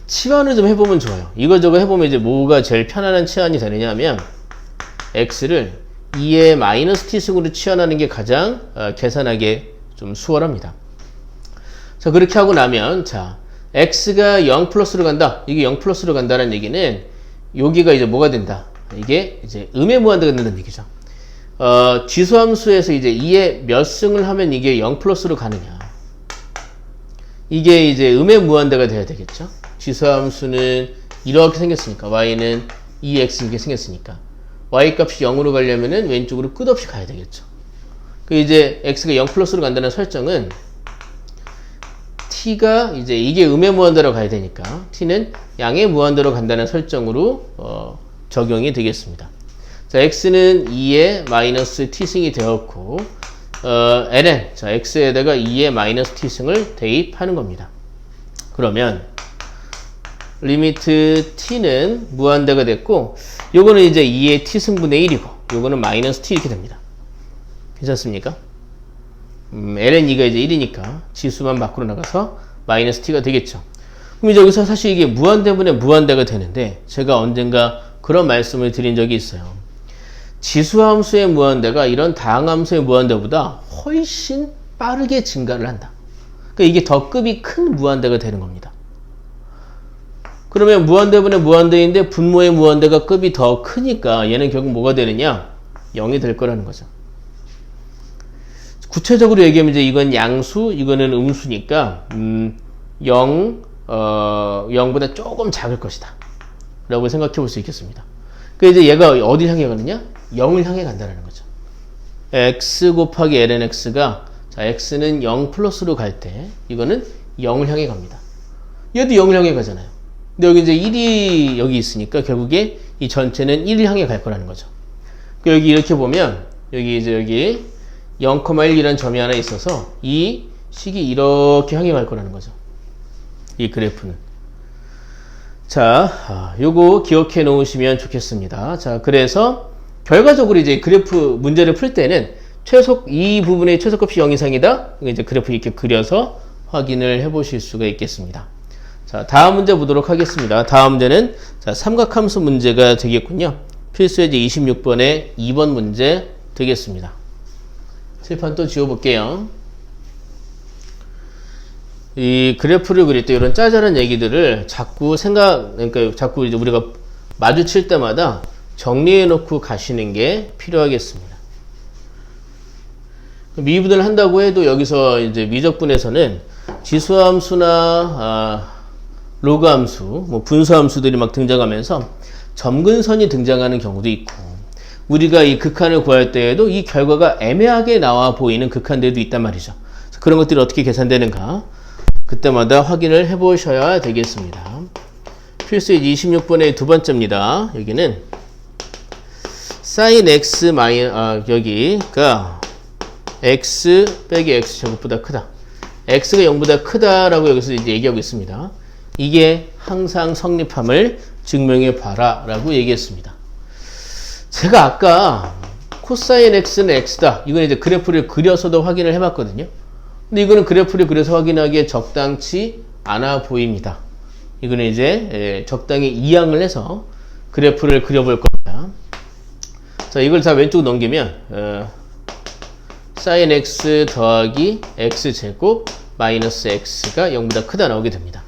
치환을 좀 해보면 좋아요. 이거저거 해보면 이제 뭐가 제일 편안한 치환이 되느냐 하면 x를 2의 마이너스 t승으로 치환하는 게 가장 계산하기 좀 수월합니다. 자, 그렇게 하고 나면 자, x가 0 플러스로 간다. 이게 0 플러스로 간다는 얘기는 여기가 이제 뭐가 된다. 이게 이제 음의 무한대가 된다는 얘기죠. 지수함수에서 이제 2의 몇 승을 하면 이게 0 플러스로 가느냐. 이게 이제 음의 무한대가 돼야 되겠죠. 지수함수는 이렇게 생겼으니까 y는 2x 이렇게 생겼으니까 y 값이 0으로 가려면은 왼쪽으로 끝없이 가야 되겠죠. 그 이제 x가 0 플러스로 간다는 설정은 t가 이제 이게 음의 무한대로 가야 되니까 t는 양의 무한대로 간다는 설정으로 적용이 되겠습니다. 자, x는 2의 마이너스 t승이 되었고 ln, 자, x에다가 2의 마이너스 t승을 대입하는 겁니다. 그러면 리미트 t는 무한대가 됐고 요거는 이제 2의 t승분의 1이고 요거는 마이너스 t 이렇게 됩니다. 괜찮습니까? ln 2가 이제 1이니까 지수만 밖으로 나가서 마이너스 t가 되겠죠. 그럼 이제 여기서 사실 이게 무한대분의 무한대가 되는데 제가 언젠가 그런 말씀을 드린 적이 있어요. 지수함수의 무한대가 이런 다항함수의 무한대보다 훨씬 빠르게 증가를 한다. 그러니까 이게 더 급이 큰 무한대가 되는 겁니다. 그러면 무한대분의 무한대인데 분모의 무한대가 급이 더 크니까 얘는 결국 뭐가 되느냐? 0이 될 거라는 거죠. 구체적으로 얘기하면 이제 이건 양수, 이거는 음수니까 0보다 조금 작을 것이다 라고 생각해 볼 수 있겠습니다. 그러니까 이제 얘가 어디 향해 가느냐? 0을 향해 간다는 거죠. x 곱하기 ln x가 자 x는 0 플러스로 갈 때 이거는 0을 향해 갑니다. 얘도 0을 향해 가잖아요. 근데 여기 이제 1이 여기 있으니까 결국에 이 전체는 1을 향해 갈 거라는 거죠. 여기 이렇게 보면 여기 0,1이라는 점이 하나 있어서 이 식이 이렇게 향해 갈 거라는 거죠. 이 그래프는. 자, 요거 기억해 놓으시면 좋겠습니다. 자, 그래서 결과적으로 이제 그래프 문제를 풀 때는 이 부분의 최소값이 0 이상이다. 이제 그래프 이렇게 그려서 확인을 해 보실 수가 있겠습니다. 자, 다음 문제 보도록 하겠습니다. 다음 문제는 자, 삼각함수 문제가 되겠군요. 필수예제 26번의 2번 문제 되겠습니다. 칠판 또 지워볼게요. 이 그래프를 그릴 때 이런 짜잘한 얘기들을 그러니까 자꾸 이제 우리가 마주칠 때마다 정리해 놓고 가시는 게 필요하겠습니다. 미분을 한다고 해도 여기서 이제 미적분에서는 지수함수나 로그함수, 뭐 분수함수들이 막 등장하면서 점근선이 등장하는 경우도 있고, 우리가 이 극한을 구할 때에도 이 결과가 애매하게 나와 보이는 극한들도 있단 말이죠. 그런 것들이 어떻게 계산되는가 그때마다 확인을 해 보셔야 되겠습니다. 필수의 26번의 두 번째입니다. 여기는 sin x 여기가 x 빼기 x 제곱보다 크다. x가 0보다 크다라고 여기서 이제 얘기하고 있습니다. 이게 항상 성립함을 증명해 봐라 라고 얘기했습니다. 제가 아까 코사인 x는 x다. 이건 이제 그래프를 그려서도 확인을 해 봤거든요. 근데 이거는 그래프를 그려서 확인하기에 적당치 않아 보입니다. 이거는 이제 적당히 이항을 해서 그래프를 그려볼 겁니다. 자, 이걸 다 왼쪽으로 넘기면 sin x 더하기 x제곱 마이너스 x가 0보다 크다 나오게 됩니다.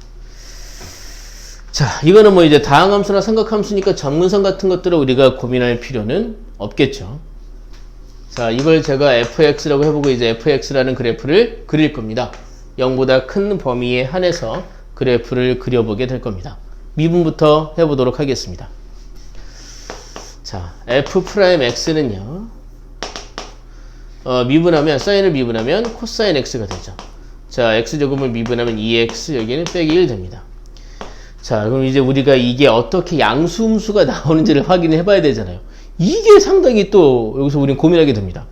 자, 이거는 뭐 이제 다항함수나 삼각함수니까 점근선 같은 것들을 우리가 고민할 필요는 없겠죠. 자, 이걸 제가 fx라고 해보고 이제 fx라는 그래프를 그릴 겁니다. 0보다 큰 범위에 한해서 그래프를 그려보게 될 겁니다. 미분부터 해보도록 하겠습니다. 자, f'x는요, 미분하면, 사인을 미분하면 코사인 x가 되죠. 자, x제곱을 미분하면 2x, 여기는 빼기 1 됩니다. 자, 그럼 이제 우리가 이게 어떻게 양수음수가 나오는지를 확인해 봐야 되잖아요. 이게 상당히 또 여기서 우리는 고민하게 됩니다.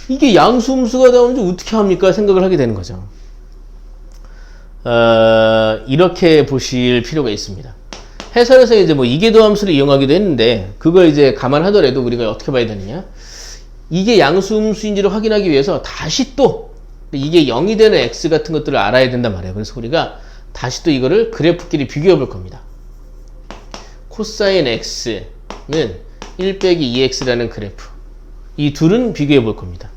이게 양수음수가 나오는지 어떻게 합니까? 생각을 하게 되는 거죠. 이렇게 보실 필요가 있습니다. 해설에서 이제 뭐 이계도함수를 이용하기도 했는데, 그걸 이제 감안하더라도 우리가 어떻게 봐야 되느냐? 이게 양수음수인지를 확인하기 위해서 다시 또 이게 0이 되는 x 같은 것들을 알아야 된단 말이에요. 그래서 우리가 다시 또 이거를 그래프끼리 비교해 볼 겁니다. 코사인 x는 1 빼기 2x라는 그래프. 이 둘은 비교해 볼 겁니다.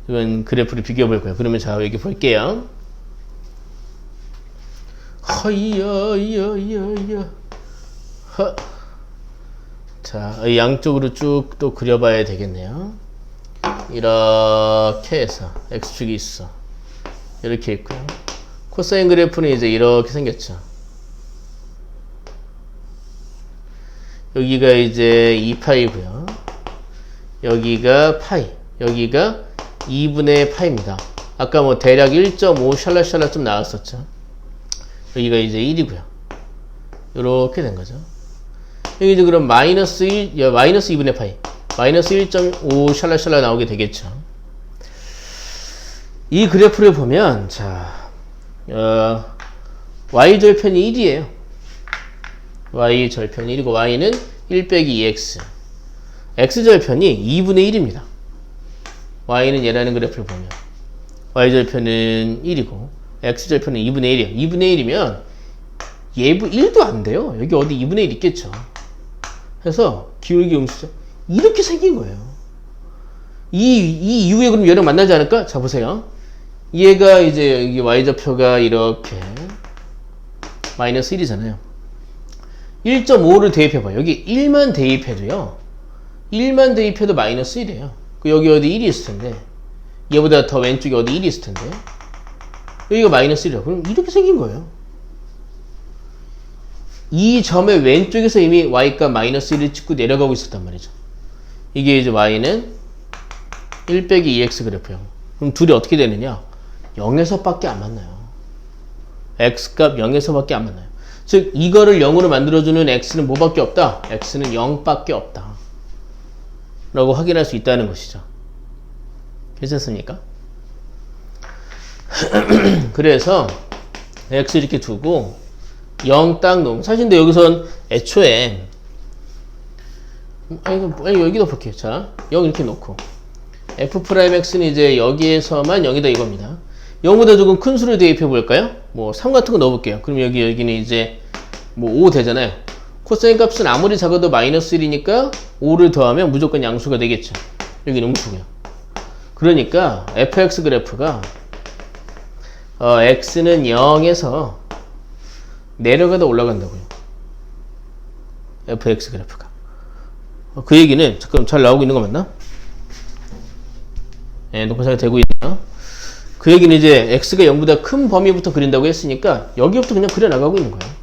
이건 그래프를 비교해 볼 거예요. 그러면 자, 여기 볼게요. 자, 양쪽으로 쭉 또 그려봐야 되겠네요. 이렇게 해서 x축이 있어. 이렇게 있고요. 코사인 그래프는 이제 이렇게 생겼죠. 여기가 이제 2파이고요. 여기가 파이. 여기가 2분의 파이입니다. 아까 뭐 대략 1.5 샬라샬라 좀 나왔었죠. 여기가 이제 1이고요. 이렇게 된 거죠. 여기 이제 그럼 마이너스 2분의 파이. 마이너스 1.5 샬라샬라 나오게 되겠죠. 이 그래프를 보면, 자, y절편이 1이에요. y절편이 1이고, y는 1 빼기 2x. x절편이 2분의 1입니다. y는 얘라는 그래프를 보면. y절편은 1이고, x절편은 2분의 1이야. 2분의 1이면 예부 1도 안 돼요. 여기 어디 2분의 1 있겠죠. 그래서 기울기 음수죠. 이렇게 생긴 거예요. 이 이후에 그럼 얘랑 만나지 않을까? 자, 보세요. 얘가 이제 여기 y좌표가 이렇게 마이너스 1이잖아요. 1.5를 대입해봐요. 여기 1만 대입해도요. 1만 대입해도 마이너스 1이에요. 여기 어디 1이 있을 텐데. 얘보다 더 왼쪽에 어디 1이 있을 텐데. 여기가 마이너스 1이라고. 그럼 이렇게 생긴 거예요. 이 점의 왼쪽에서 이미 y가 마이너스 1을 찍고 내려가고 있었단 말이죠. 이게 이제 y는 1 빼기 2x 그래프예요. 그럼 둘이 어떻게 되느냐? 0에서 밖에 안 만나요. x값 0에서 밖에 안 만나요. 즉 이거를 0으로 만들어주는 x는 뭐밖에 없다? x는 0밖에 없다 라고 확인할 수 있다는 것이죠. 괜찮습니까? 그래서 x 이렇게 두고 0 딱 놓으면 사실 근데 여기선 애초에 여기도 볼게요. 자, 0 이렇게 놓고 f'x는 이제 여기에서만 0이다 이겁니다. 0보다 조금 큰 수를 대입해 볼까요? 뭐 3 같은 거 넣어볼게요. 그럼 여기는 이제 뭐 5 되잖아요. 코사인 값은 아무리 작아도 마이너스 1이니까 5를 더하면 무조건 양수가 되겠죠. 여기는 음수고요. 그러니까 fx 그래프가 x는 0에서 내려가다 올라간다고요. fx 그래프가. 그 얘기는 잠깐 잘 나오고 있는 거 맞나? 네, 녹화사가 되고 있네요. 그 얘기는 이제 x가 0보다 큰 범위부터 그린다고 했으니까 여기부터 그냥 그려나가고 있는 거예요.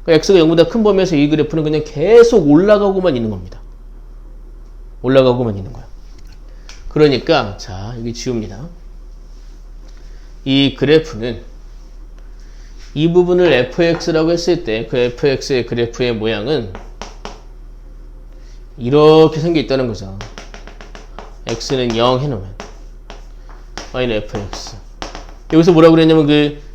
그러니까 x가 0보다 큰 범위에서 이 그래프는 그냥 계속 올라가고만 있는 겁니다. 올라가고만 있는 거예요. 그러니까 자, 여기 지웁니다. 이 그래프는 이 부분을 fx라고 했을 때 그 fx의 그래프의 모양은 이렇게 생겨 있다는 거죠. x는 0 해놓으면 y는 fx. 여기서 뭐라고 그랬냐면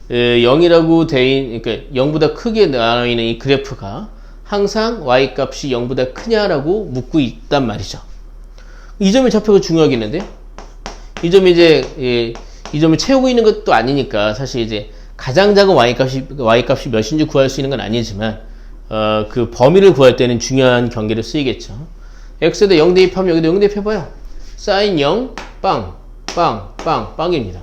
0이라고 대인, 그러니까 0보다 크게 나와 있는 이 그래프가 항상 y 값이 0보다 크냐라고 묻고 있단 말이죠. 이 점이 좌표가 중요하겠는데? 이 점이 이제 이 점을 채우고 있는 것도 아니니까 사실 이제 가장 작은 y 값이 몇인지 구할 수 있는 건 아니지만 그 범위를 구할 때는 중요한 경계를 쓰이겠죠. x에다 0 대입하면 여기도 0 대입해봐요. sin 0 빵, 빵, 빵, 빵입니다.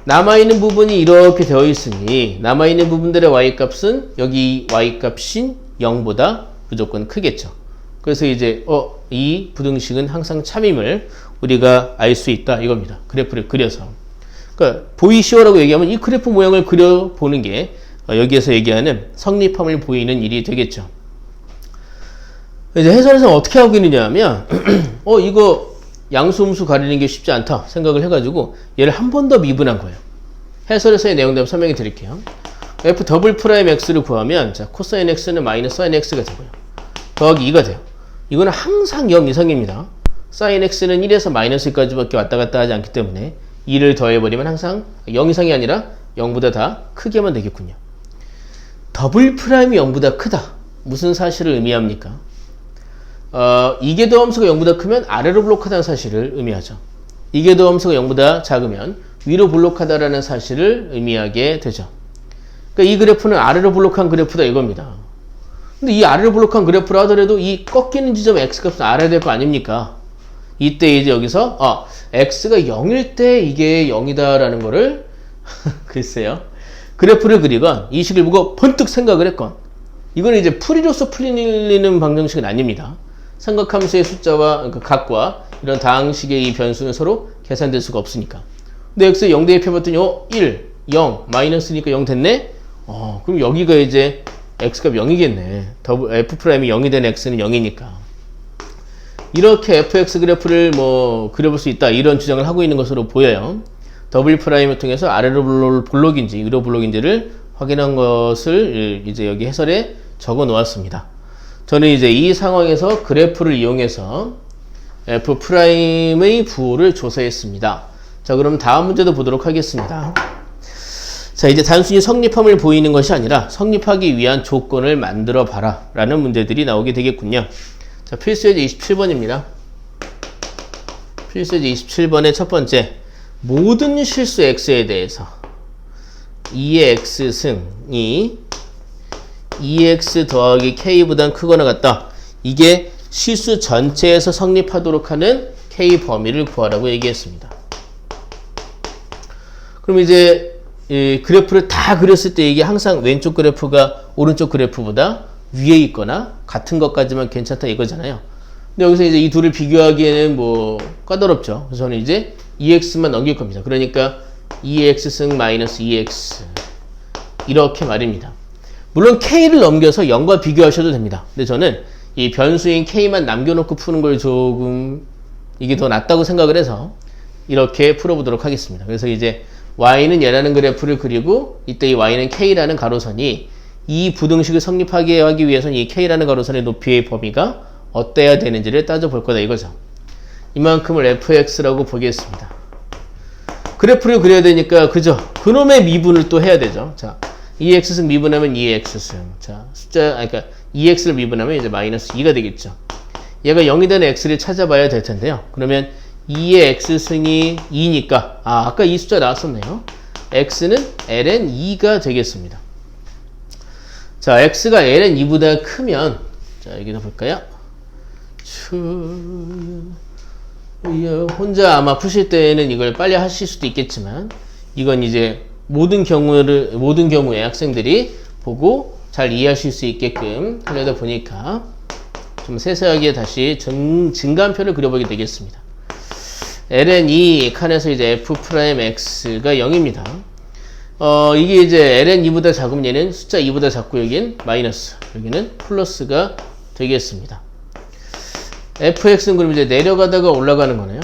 남아있는 부분이 이렇게 되어 있으니 남아있는 부분들의 y값은 여기 y값인 0보다 무조건 크겠죠. 그래서 이제 이 부등식은 항상 참임을 우리가 알 수 있다 이겁니다. 그래프를 그려서. 그러니까 보이시오라고 얘기하면 이 그래프 모양을 그려보는 게 여기에서 얘기하는 성립함을 보이는 일이 되겠죠. 이제 해설에서는 어떻게 하고 있느냐 하면 이거 양수 음수 가리는 게 쉽지 않다 생각을 해가지고 얘를 한 번 더 미분한 거예요. 해설에서의 내용대로 설명해 드릴게요. f 더블 프라임 x를 구하면 자 코사인 x는 마이너스 사인 x가 되고요. 더하기 2가 돼요. 이거는 항상 0 이상입니다. 사인 x는 1에서 마이너스 1까지밖에 왔다 갔다 하지 않기 때문에 2를 더해버리면 항상 0 이상이 아니라 0보다 다 크게만 되겠군요. 더블 프라임이 0보다 크다. 무슨 사실을 의미합니까? 이계도함수가 0보다 크면 아래로 블록하다는 사실을 의미하죠. 이계도함수가 0보다 작으면 위로 블록하다라는 사실을 의미하게 되죠. 그러니까 이 그래프는 아래로 블록한 그래프다 이겁니다. 근데 이 아래로 블록한 그래프라 하더라도 이 꺾이는 지점 x값은 알아야 될 거 아닙니까? 이때 이제 여기서 x가 0일 때 이게 0이다라는 거를 글쎄요. 그래프를 그리건 이 식을 보고 번뜩 생각을 했건 이거는 이제 풀이로서 풀리는 방정식은 아닙니다. 삼각함수의 숫자와 각과 이런 다항식의 이 변수는 서로 계산될 수가 없으니까. 근데 x에 0 대입해봤더니 1, 0, 마이너스니까 0 됐네? 그럼 여기가 이제 x값 0이겠네. f'이 0이 된 x는 0이니까. 이렇게 fx 그래프를 뭐 그려볼 수 있다 이런 주장을 하고 있는 것으로 보여요. 더블 프라임을 통해서 아래로 블록인지 위로 블록인지를 확인한 것을 이제 여기 해설에 적어 놓았습니다. 저는 이제 이 상황에서 그래프를 이용해서 f'의 부호를 조사했습니다. 자, 그럼 다음 문제도 보도록 하겠습니다. 자, 이제 단순히 성립함을 보이는 것이 아니라 성립하기 위한 조건을 만들어 봐라 라는 문제들이 나오게 되겠군요. 자, 필수예제 27번입니다. 필수예제 27번의 첫 번째, 모든 실수 x에 대해서 2의 x승이 2x 더하기 k보단 크거나 같다. 이게 실수 전체에서 성립하도록 하는 k 범위를 구하라고 얘기했습니다. 그럼 이제 이 그래프를 다 그렸을 때 이게 항상 왼쪽 그래프가 오른쪽 그래프보다 위에 있거나 같은 것까지만 괜찮다 이거잖아요. 근데 여기서 이제 이 둘을 비교하기에는 뭐 까다롭죠. 그래서 저는 이제 2x만 넘길 겁니다. 그러니까 2x승 마이너스 2x 이렇게 말입니다. 물론 k를 넘겨서 0과 비교하셔도 됩니다. 근데 저는 이 변수인 k만 남겨놓고 푸는 걸 조금 이게 더 낫다고 생각을 해서 이렇게 풀어보도록 하겠습니다. 그래서 이제 y는 얘라는 그래프를 그리고 이때 이 y는 k라는 가로선이 이 부등식을 성립하게 하기 위해서는 이 k라는 가로선의 높이의 범위가 어때야 되는지를 따져볼 거다 이거죠. 이만큼을 fx라고 보겠습니다. 그래프를 그려야 되니까 그죠? 그놈의 미분을 또 해야 되죠. 자, 2x승 미분하면 2x승. 자, 그러니까 2x를 미분하면 이제 마이너스 2가 되겠죠. 얘가 0이 되는 x를 찾아봐야 될 텐데요. 그러면 2의 x승이 2니까 아까 이 숫자 나왔었네요. x는 ln 2가 되겠습니다. 자, x가 ln 2보다 크면 자, 여기다 볼까요? 혼자 아마 푸실 때는 이걸 빨리 하실 수도 있겠지만 이건 이제 모든 경우에 학생들이 보고 잘 이해하실 수 있게끔 하려다 보니까 좀 세세하게 다시 증가함표를 그려보게 되겠습니다. ln2 칸에서 이제 f'x가 0입니다. 이게 이제 ln2보다 작으면 얘는 숫자 2보다 작고 여긴 마이너스, 여기는 플러스가 되겠습니다. fx는 그럼 이제 내려가다가 올라가는 거네요.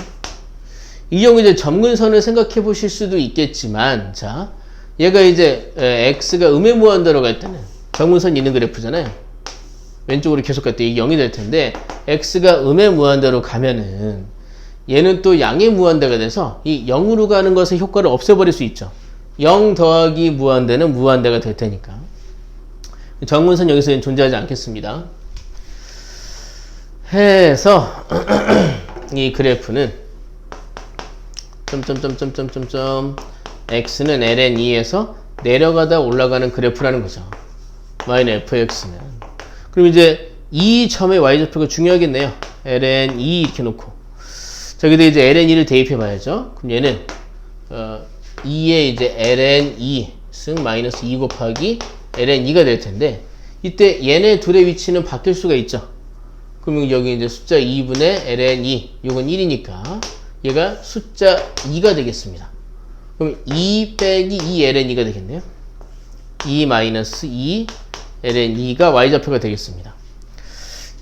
이 경우 이제 점근선을 생각해 보실 수도 있겠지만, 자, 얘가 이제 x가 음의 무한대로 갈 때는 점근선이 있는 그래프잖아요. 왼쪽으로 계속 갈 때 이게 0이 될 텐데, x가 음의 무한대로 가면은 얘는 또 양의 무한대가 돼서 이 0으로 가는 것의 효과를 없애버릴 수 있죠. 0 더하기 무한대는 무한대가 될 테니까. 점근선 여기서는 존재하지 않겠습니다. 해서 이 그래프는 x는 ln2에서 내려가다 올라가는 그래프라는 거죠. y는 fx는. 그럼 이제 이 점의 y좌표가 중요하겠네요. ln2 이렇게 놓고. 자, 여기다 이제 ln2를 대입해 봐야죠. 그럼 얘는 2에 이제 ln2 승 마이너스 2 곱하기 ln2가 될 텐데 이때 얘네 둘의 위치는 바뀔 수가 있죠. 그러면 여기 이제 숫자 2분의 ln2 이건 1이니까 얘가 숫자 2가 되겠습니다. 그럼 2 빼기 2 ln2가 되겠네요. 2 마이너스 2 ln2가 y좌표가 되겠습니다.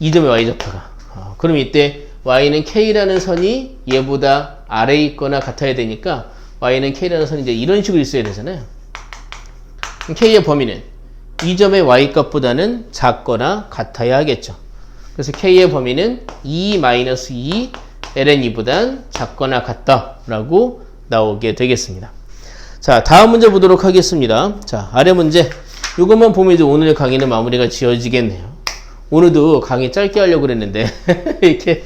이 점의 y좌표가. 그럼 이때 y는 k라는 선이 얘보다 아래에 있거나 같아야 되니까 y는 k라는 선이 이제 이런 식으로 있어야 되잖아요. 그럼 k의 범위는 이 점의 y값보다는 작거나 같아야 하겠죠. 그래서 k의 범위는 2 마이너스 2 ln2보단 작거나 같다라고 나오게 되겠습니다. 자, 다음 문제 보도록 하겠습니다. 자, 아래 문제. 이것만 보면 이제 오늘 강의는 마무리가 지어지겠네요. 오늘도 강의 짧게 하려고 그랬는데 이렇게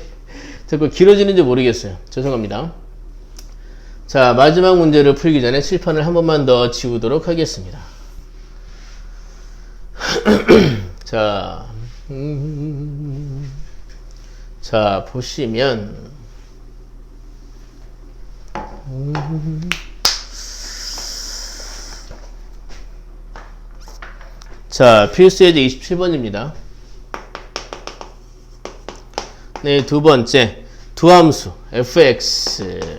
자꾸 길어지는지 모르겠어요. 죄송합니다. 자, 마지막 문제를 풀기 전에 칠판을 한 번만 더 지우도록 하겠습니다. 자, 보시면 자, 필수 예제 27번입니다. 네, 두 번째 두 함수 fx는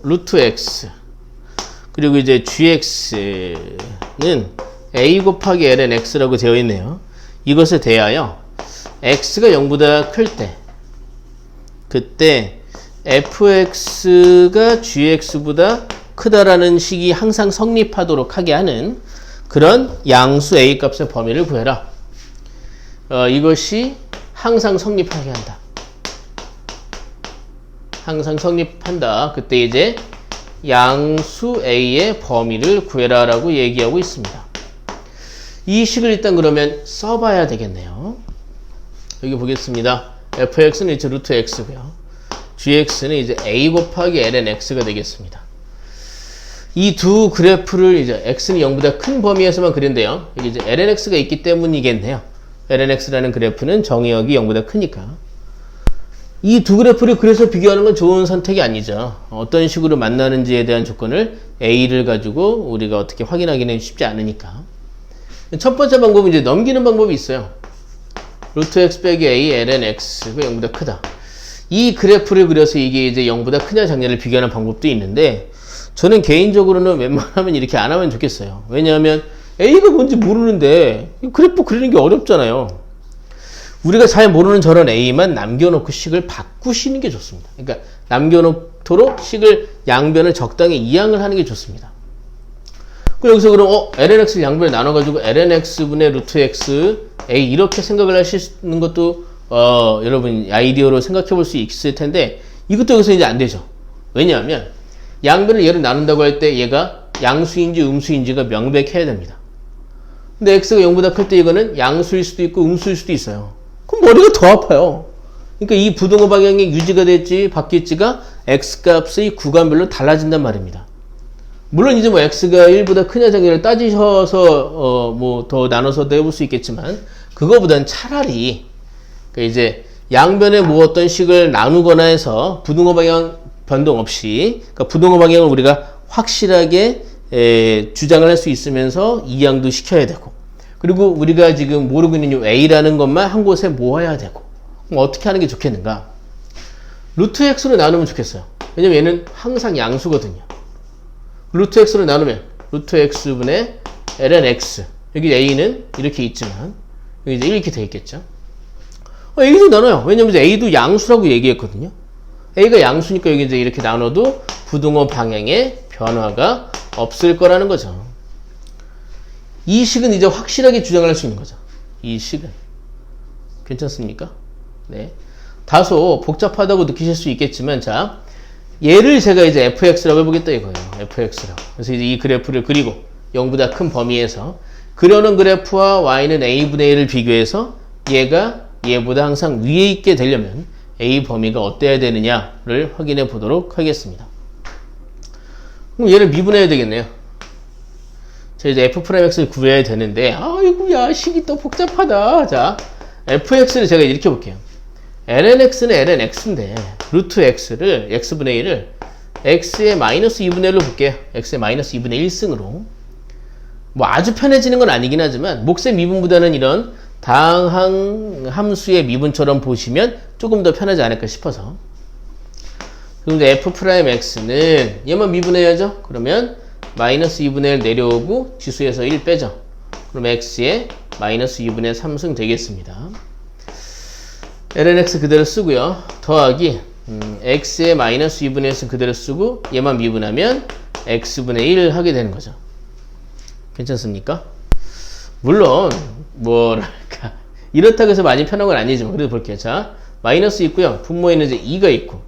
루트 x 그리고 이제 gx는 a 곱하기 ln x라고 되어 있네요. 이것에 대하여 x가 0보다 클 때 그때 fx가 gx보다 크다라는 식이 항상 성립하도록 하게 하는 그런 양수 a 값의 범위를 구해라. 이것이 항상 성립하게 한다. 항상 성립한다. 그때 이제 양수 a의 범위를 구해라 라고 얘기하고 있습니다. 이 식을 일단 그러면 써봐야 되겠네요. 여기 보겠습니다. fx는 이제 루트 x고요. gx는 이제 a 곱하기 ln x가 되겠습니다. 이 두 그래프를 이제 x는 0보다 큰 범위에서만 그린대요. 여기 이제 lnx가 있기 때문이겠네요. lnx라는 그래프는 정의역이 0보다 크니까. 이 두 그래프를 그래서 비교하는 건 좋은 선택이 아니죠. 어떤 식으로 만나는지에 대한 조건을 a를 가지고 우리가 어떻게 확인하기는 쉽지 않으니까. 첫 번째 방법은 이제 넘기는 방법이 있어요. 루트 x 빼기 a ln x가 0보다 크다. 이 그래프를 그려서 이게 이제 0보다 크냐 작냐를 비교하는 방법도 있는데, 저는 개인적으로는 웬만하면 이렇게 안 하면 좋겠어요. 왜냐하면 a가 뭔지 모르는데 그래프 그리는 게 어렵잖아요. 우리가 잘 모르는 저런 a만 남겨놓고 식을 바꾸시는 게 좋습니다. 그러니까 남겨놓도록 식을 양변을 적당히 이항을 하는 게 좋습니다. 그럼 여기서 그럼 lnx를 양변에 나눠가지고 lnx분의 루트 x a 이렇게 생각을 하시는 것도 여러분 아이디어로 생각해 볼 수 있을 텐데, 이것도 여기서 이제 안 되죠. 왜냐하면 양변을 얘를 나눈다고 할 때 얘가 양수인지 음수인지가 명백해야 됩니다. 근데 x가 0보다 클 때 이거는 양수일 수도 있고 음수일 수도 있어요. 그럼 머리가 더 아파요. 그러니까 이 부등호 방향이 유지가 될지 바뀔지가 x값의 구간별로 달라진단 말입니다. 물론 이제 뭐 x가 1보다 크냐 작냐를 따지셔서 뭐 더 나눠서도 해볼 수 있겠지만, 그거보단 차라리 그러니까 이제 양변에 뭐 어떤 식을 나누거나 해서 부등호 방향 변동 없이, 그러니까 부등호 방향을 우리가 확실하게 주장을 할 수 있으면서 이항도 시켜야 되고, 그리고 우리가 지금 모르고 있는 이 a라는 것만 한 곳에 모아야 되고, 그럼 어떻게 하는 게 좋겠는가? 루트 x로 나누면 좋겠어요. 왜냐면 얘는 항상 양수거든요. 루트 x로 나누면 루트 x분의 ln x, 여기 a는 이렇게 있지만 여기 이제 이렇게 돼 있겠죠. a도 나눠요. 왜냐면 이제 a도 양수라고 얘기했거든요. a가 양수니까 여기 이제 이렇게 나눠도 부등호 방향에 변화가 없을 거라는 거죠. 이 식은 이제 확실하게 주장을 할 수 있는 거죠. 이 식은. 괜찮습니까? 네. 다소 복잡하다고 느끼실 수 있겠지만, 자, 얘를 제가 이제 fx라고 해보겠다 이거예요. fx라고. 그래서 이제 이 그래프를 그리고 0보다 큰 범위에서 그려놓은 그래프와 y는 a분의 1을 비교해서 얘가 얘보다 항상 위에 있게 되려면 a 범위가 어때야 되느냐를 확인해 보도록 하겠습니다. 그럼 얘를 미분해야 되겠네요. 자, 이제 f'x를 구해야 되는데, 아이고야, 식이 또 복잡하다. 자, fx를 제가 이렇게 볼게요. lnx는 lnx인데, 루트 x를, x분의 1을 x의 마이너스 2분의 1로 볼게요. x의 마이너스 2분의 1승으로. 뭐 아주 편해지는 건 아니긴 하지만, 몫의 미분보다는 이런 다항 함수의 미분처럼 보시면 조금 더 편하지 않을까 싶어서. 그럼 이제 f'x는 얘만 미분해야죠. 그러면 마이너스 2분의 1 내려오고 지수에서 1 빼죠. 그럼 x의 마이너스 2분의 3승 되겠습니다. lnx 그대로 쓰고요. 더하기 x의 마이너스 2분의 1승 그대로 쓰고 얘만 미분하면 x분의 1 하게 되는 거죠. 괜찮습니까? 물론 뭐랄까 이렇다고 해서 많이 편한 건 아니지만 그래도 볼게요. 자, 마이너스 있고요. 분모에는 이제 2가 있고,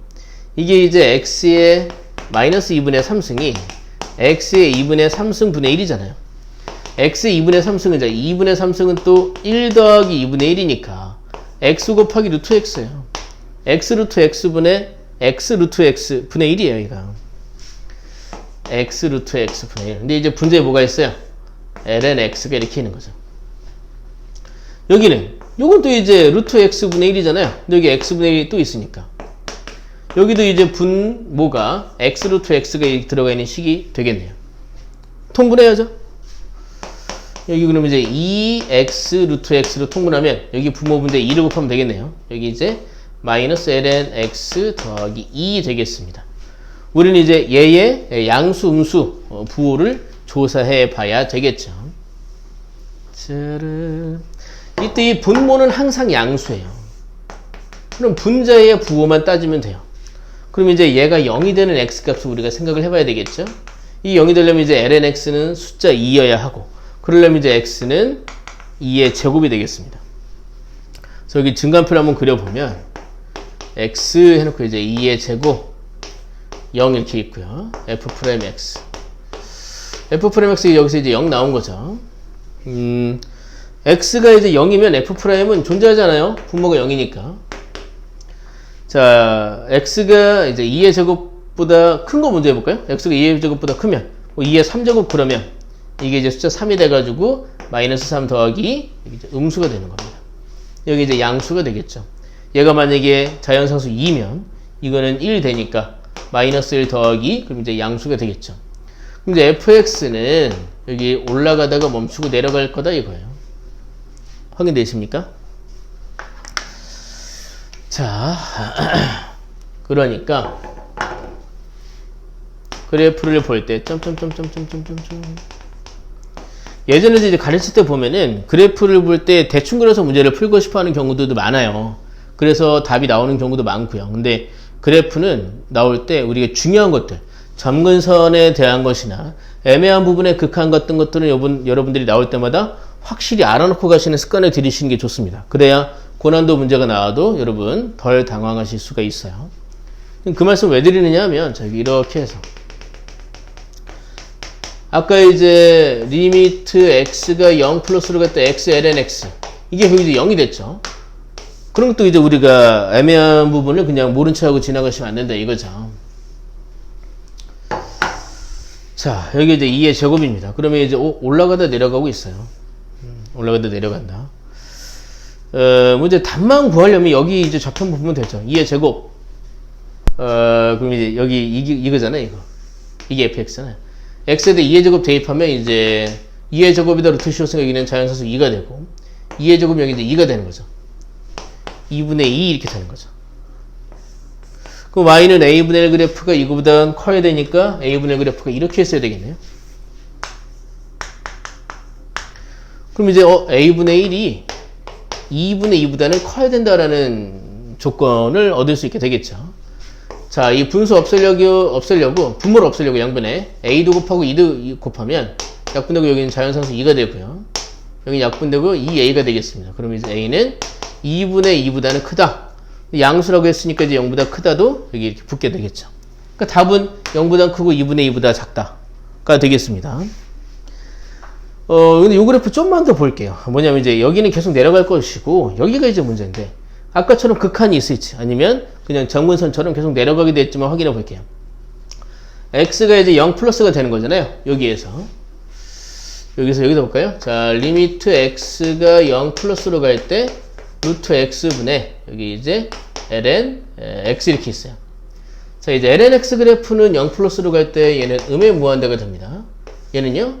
이게 이제 x의 마이너스 2분의 3승이 x의 2분의 3승 분의 1이잖아요. x의 2분의 3승은 이제 2분의 3승은 또 1 더하기 2분의 1이니까 x 곱하기 루트 x예요. x 루트 x분의 x 루트 x 분의 1이에요. 얘가 x 루트 x 분의 1. 근데 이제 분자에 뭐가 있어요? ln x가 이렇게 있는 거죠. 여기는 요건 또 이제 루트 x분의 1이잖아요. 근데 여기 x분의 1이 또 있으니까 여기도 이제 분모가 x 루트 x가 들어가 있는 식이 되겠네요. 통분해야죠. 여기 그러면 이제 2x 루트 x로 통분하면 여기 분모 분대 2를 곱하면 되겠네요. 여기 이제 마이너스 ln x 더하기 2 되겠습니다. 우리는 이제 얘의 양수 음수 부호를 조사해 봐야 되겠죠. 짜르. 이때 이 분모는 항상 양수예요. 그럼 분자의 부호만 따지면 돼요. 그럼 이제 얘가 0이 되는 x값을 우리가 생각을 해봐야 되겠죠. 이 0이 되려면 이제 lnx는 숫자 2여야 하고, 그러려면 이제 x는 2의 제곱이 되겠습니다. 그래서 여기 증간표를 한번 그려보면 x 해놓고 이제 2의 제곱 0 이렇게 있고요. f'x f'x 여기서 이제 0 나온 거죠. x가 이제 0이면 f'은 존재하잖아요. 분모가 0이니까. 자, x가 이제 2의 제곱보다 큰 거 먼저 해볼까요? x가 2의 제곱보다 크면 2의 3제곱 그러면 이게 이제 숫자 3이 돼가지고 마이너스 3 더하기 이제 음수가 되는 겁니다. 여기 이제 양수가 되겠죠. 얘가 만약에 자연상수 2면 이거는 1 되니까 마이너스 1 더하기 그럼 이제 양수가 되겠죠. 그럼 이제 fx는 여기 올라가다가 멈추고 내려갈 거다 이거예요. 확인되십니까? 자, 그러니까 그래프를 볼 때 예전에 이제 가르칠 때 보면은 그래프를 볼 때 대충 그려서 문제를 풀고 싶어 하는 경우들도 많아요. 그래서 답이 나오는 경우도 많고요. 근데 그래프는 나올 때 우리가 중요한 것들, 점근선에 대한 것이나 애매한 부분의 극한 같은 것들은 여러분들이 나올 때마다 확실히 알아놓고 가시는 습관을 들이시는 게 좋습니다. 그래야 고난도 문제가 나와도 여러분 덜 당황하실 수가 있어요. 그 말씀 왜 드리느냐 하면 저기 이렇게 해서 아까 이제 리미트 x가 0 플러스로 갈 때 x ln x 이게 거기 이제 0이 됐죠. 그럼 또 이제 우리가 애매한 부분을 그냥 모른 척하고 지나가시면 안 된다 이거죠. 자, 여기 이제 2의 제곱입니다. 그러면 이제 올라가다 내려가고 있어요. 올라가다 내려간다. 이제 답만 구하려면 여기 이제 좌편부 보면 되죠. 2의 제곱. 그럼 이제 여기 이거잖아요, 이거. 이게 fx잖아요. x에 대해 2의 제곱 대입하면 이제 2의 제곱이다 루트 씌웠으니까 여기는 자연산수 2가 되고 2의 제곱 여기 이제 2가 되는 거죠. 2분의 2 이렇게 되는 거죠. 그럼 y는 a분의 1 그래프가 이거보다 커야 되니까 a분의 1 그래프가 이렇게 했어야 되겠네요. 그럼 이제 a분의 1이 2분의 2보다는 커야 된다라는 조건을 얻을 수 있게 되겠죠. 자, 이 분수 없애려고 분모를 없애려고 양변에 a도 곱하고 2도 곱하면 약분되고 여기는 자연상수 2가 되고요. 여기는 약분되고 2a가 되겠습니다. 그럼 이제 a는 2분의 2보다는 크다. 양수라고 했으니까 이제 0보다 크다도 여기 이렇게 붙게 되겠죠. 그러니까 답은 0보다 크고 2분의 2보다 작다가 되겠습니다. 근데 요 그래프 좀만 더 볼게요. 뭐냐면 이제 여기는 계속 내려갈 것이고 여기가 이제 문제인데 아까처럼 극한이 있을지 아니면 그냥 정근선처럼 계속 내려가게 됐지만 확인해 볼게요. x가 이제 0 플러스가 되는 거잖아요. 여기서 여기다 볼까요? 자, 리미트 x가 0 플러스로 갈 때 루트 x분의 여기 이제 ln x 이렇게 있어요. 자, 이제 ln x 그래프는 0 플러스로 갈 때 얘는 음의 무한대가 됩니다. 얘는요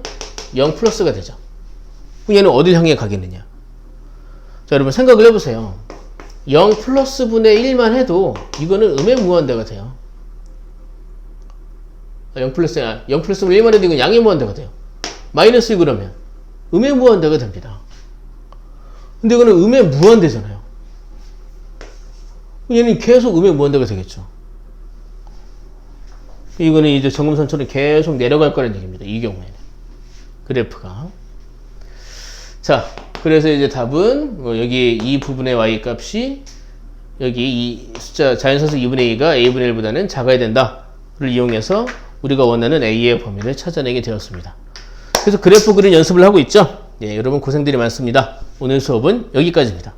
0 플러스가 되죠. 그럼 얘는 어딜 향해 가겠느냐? 자, 여러분 생각을 해보세요. 0 플러스 분의 1만 해도 이거는 음의 무한대가 돼요. 0 플러스 분의 1만 해도 이건 양의 무한대가 돼요. 마이너스 1 그러면 음의 무한대가 됩니다. 근데 이거는 음의 무한대잖아요. 얘는 계속 음의 무한대가 되겠죠. 이거는 이제 정금선처럼 계속 내려갈 거라는 얘기입니다. 이 경우에는. 그래프가. 자, 그래서 이제 답은 여기 이 부분의 y 값이 여기 이 숫자 자연산수 2분의 2가 a분의 1보다는 작아야 된다를 이용해서 우리가 원하는 a의 범위를 찾아내게 되었습니다. 그래서 그래프 그린 연습을 하고 있죠. 예, 여러분 고생들이 많습니다. 오늘 수업은 여기까지입니다.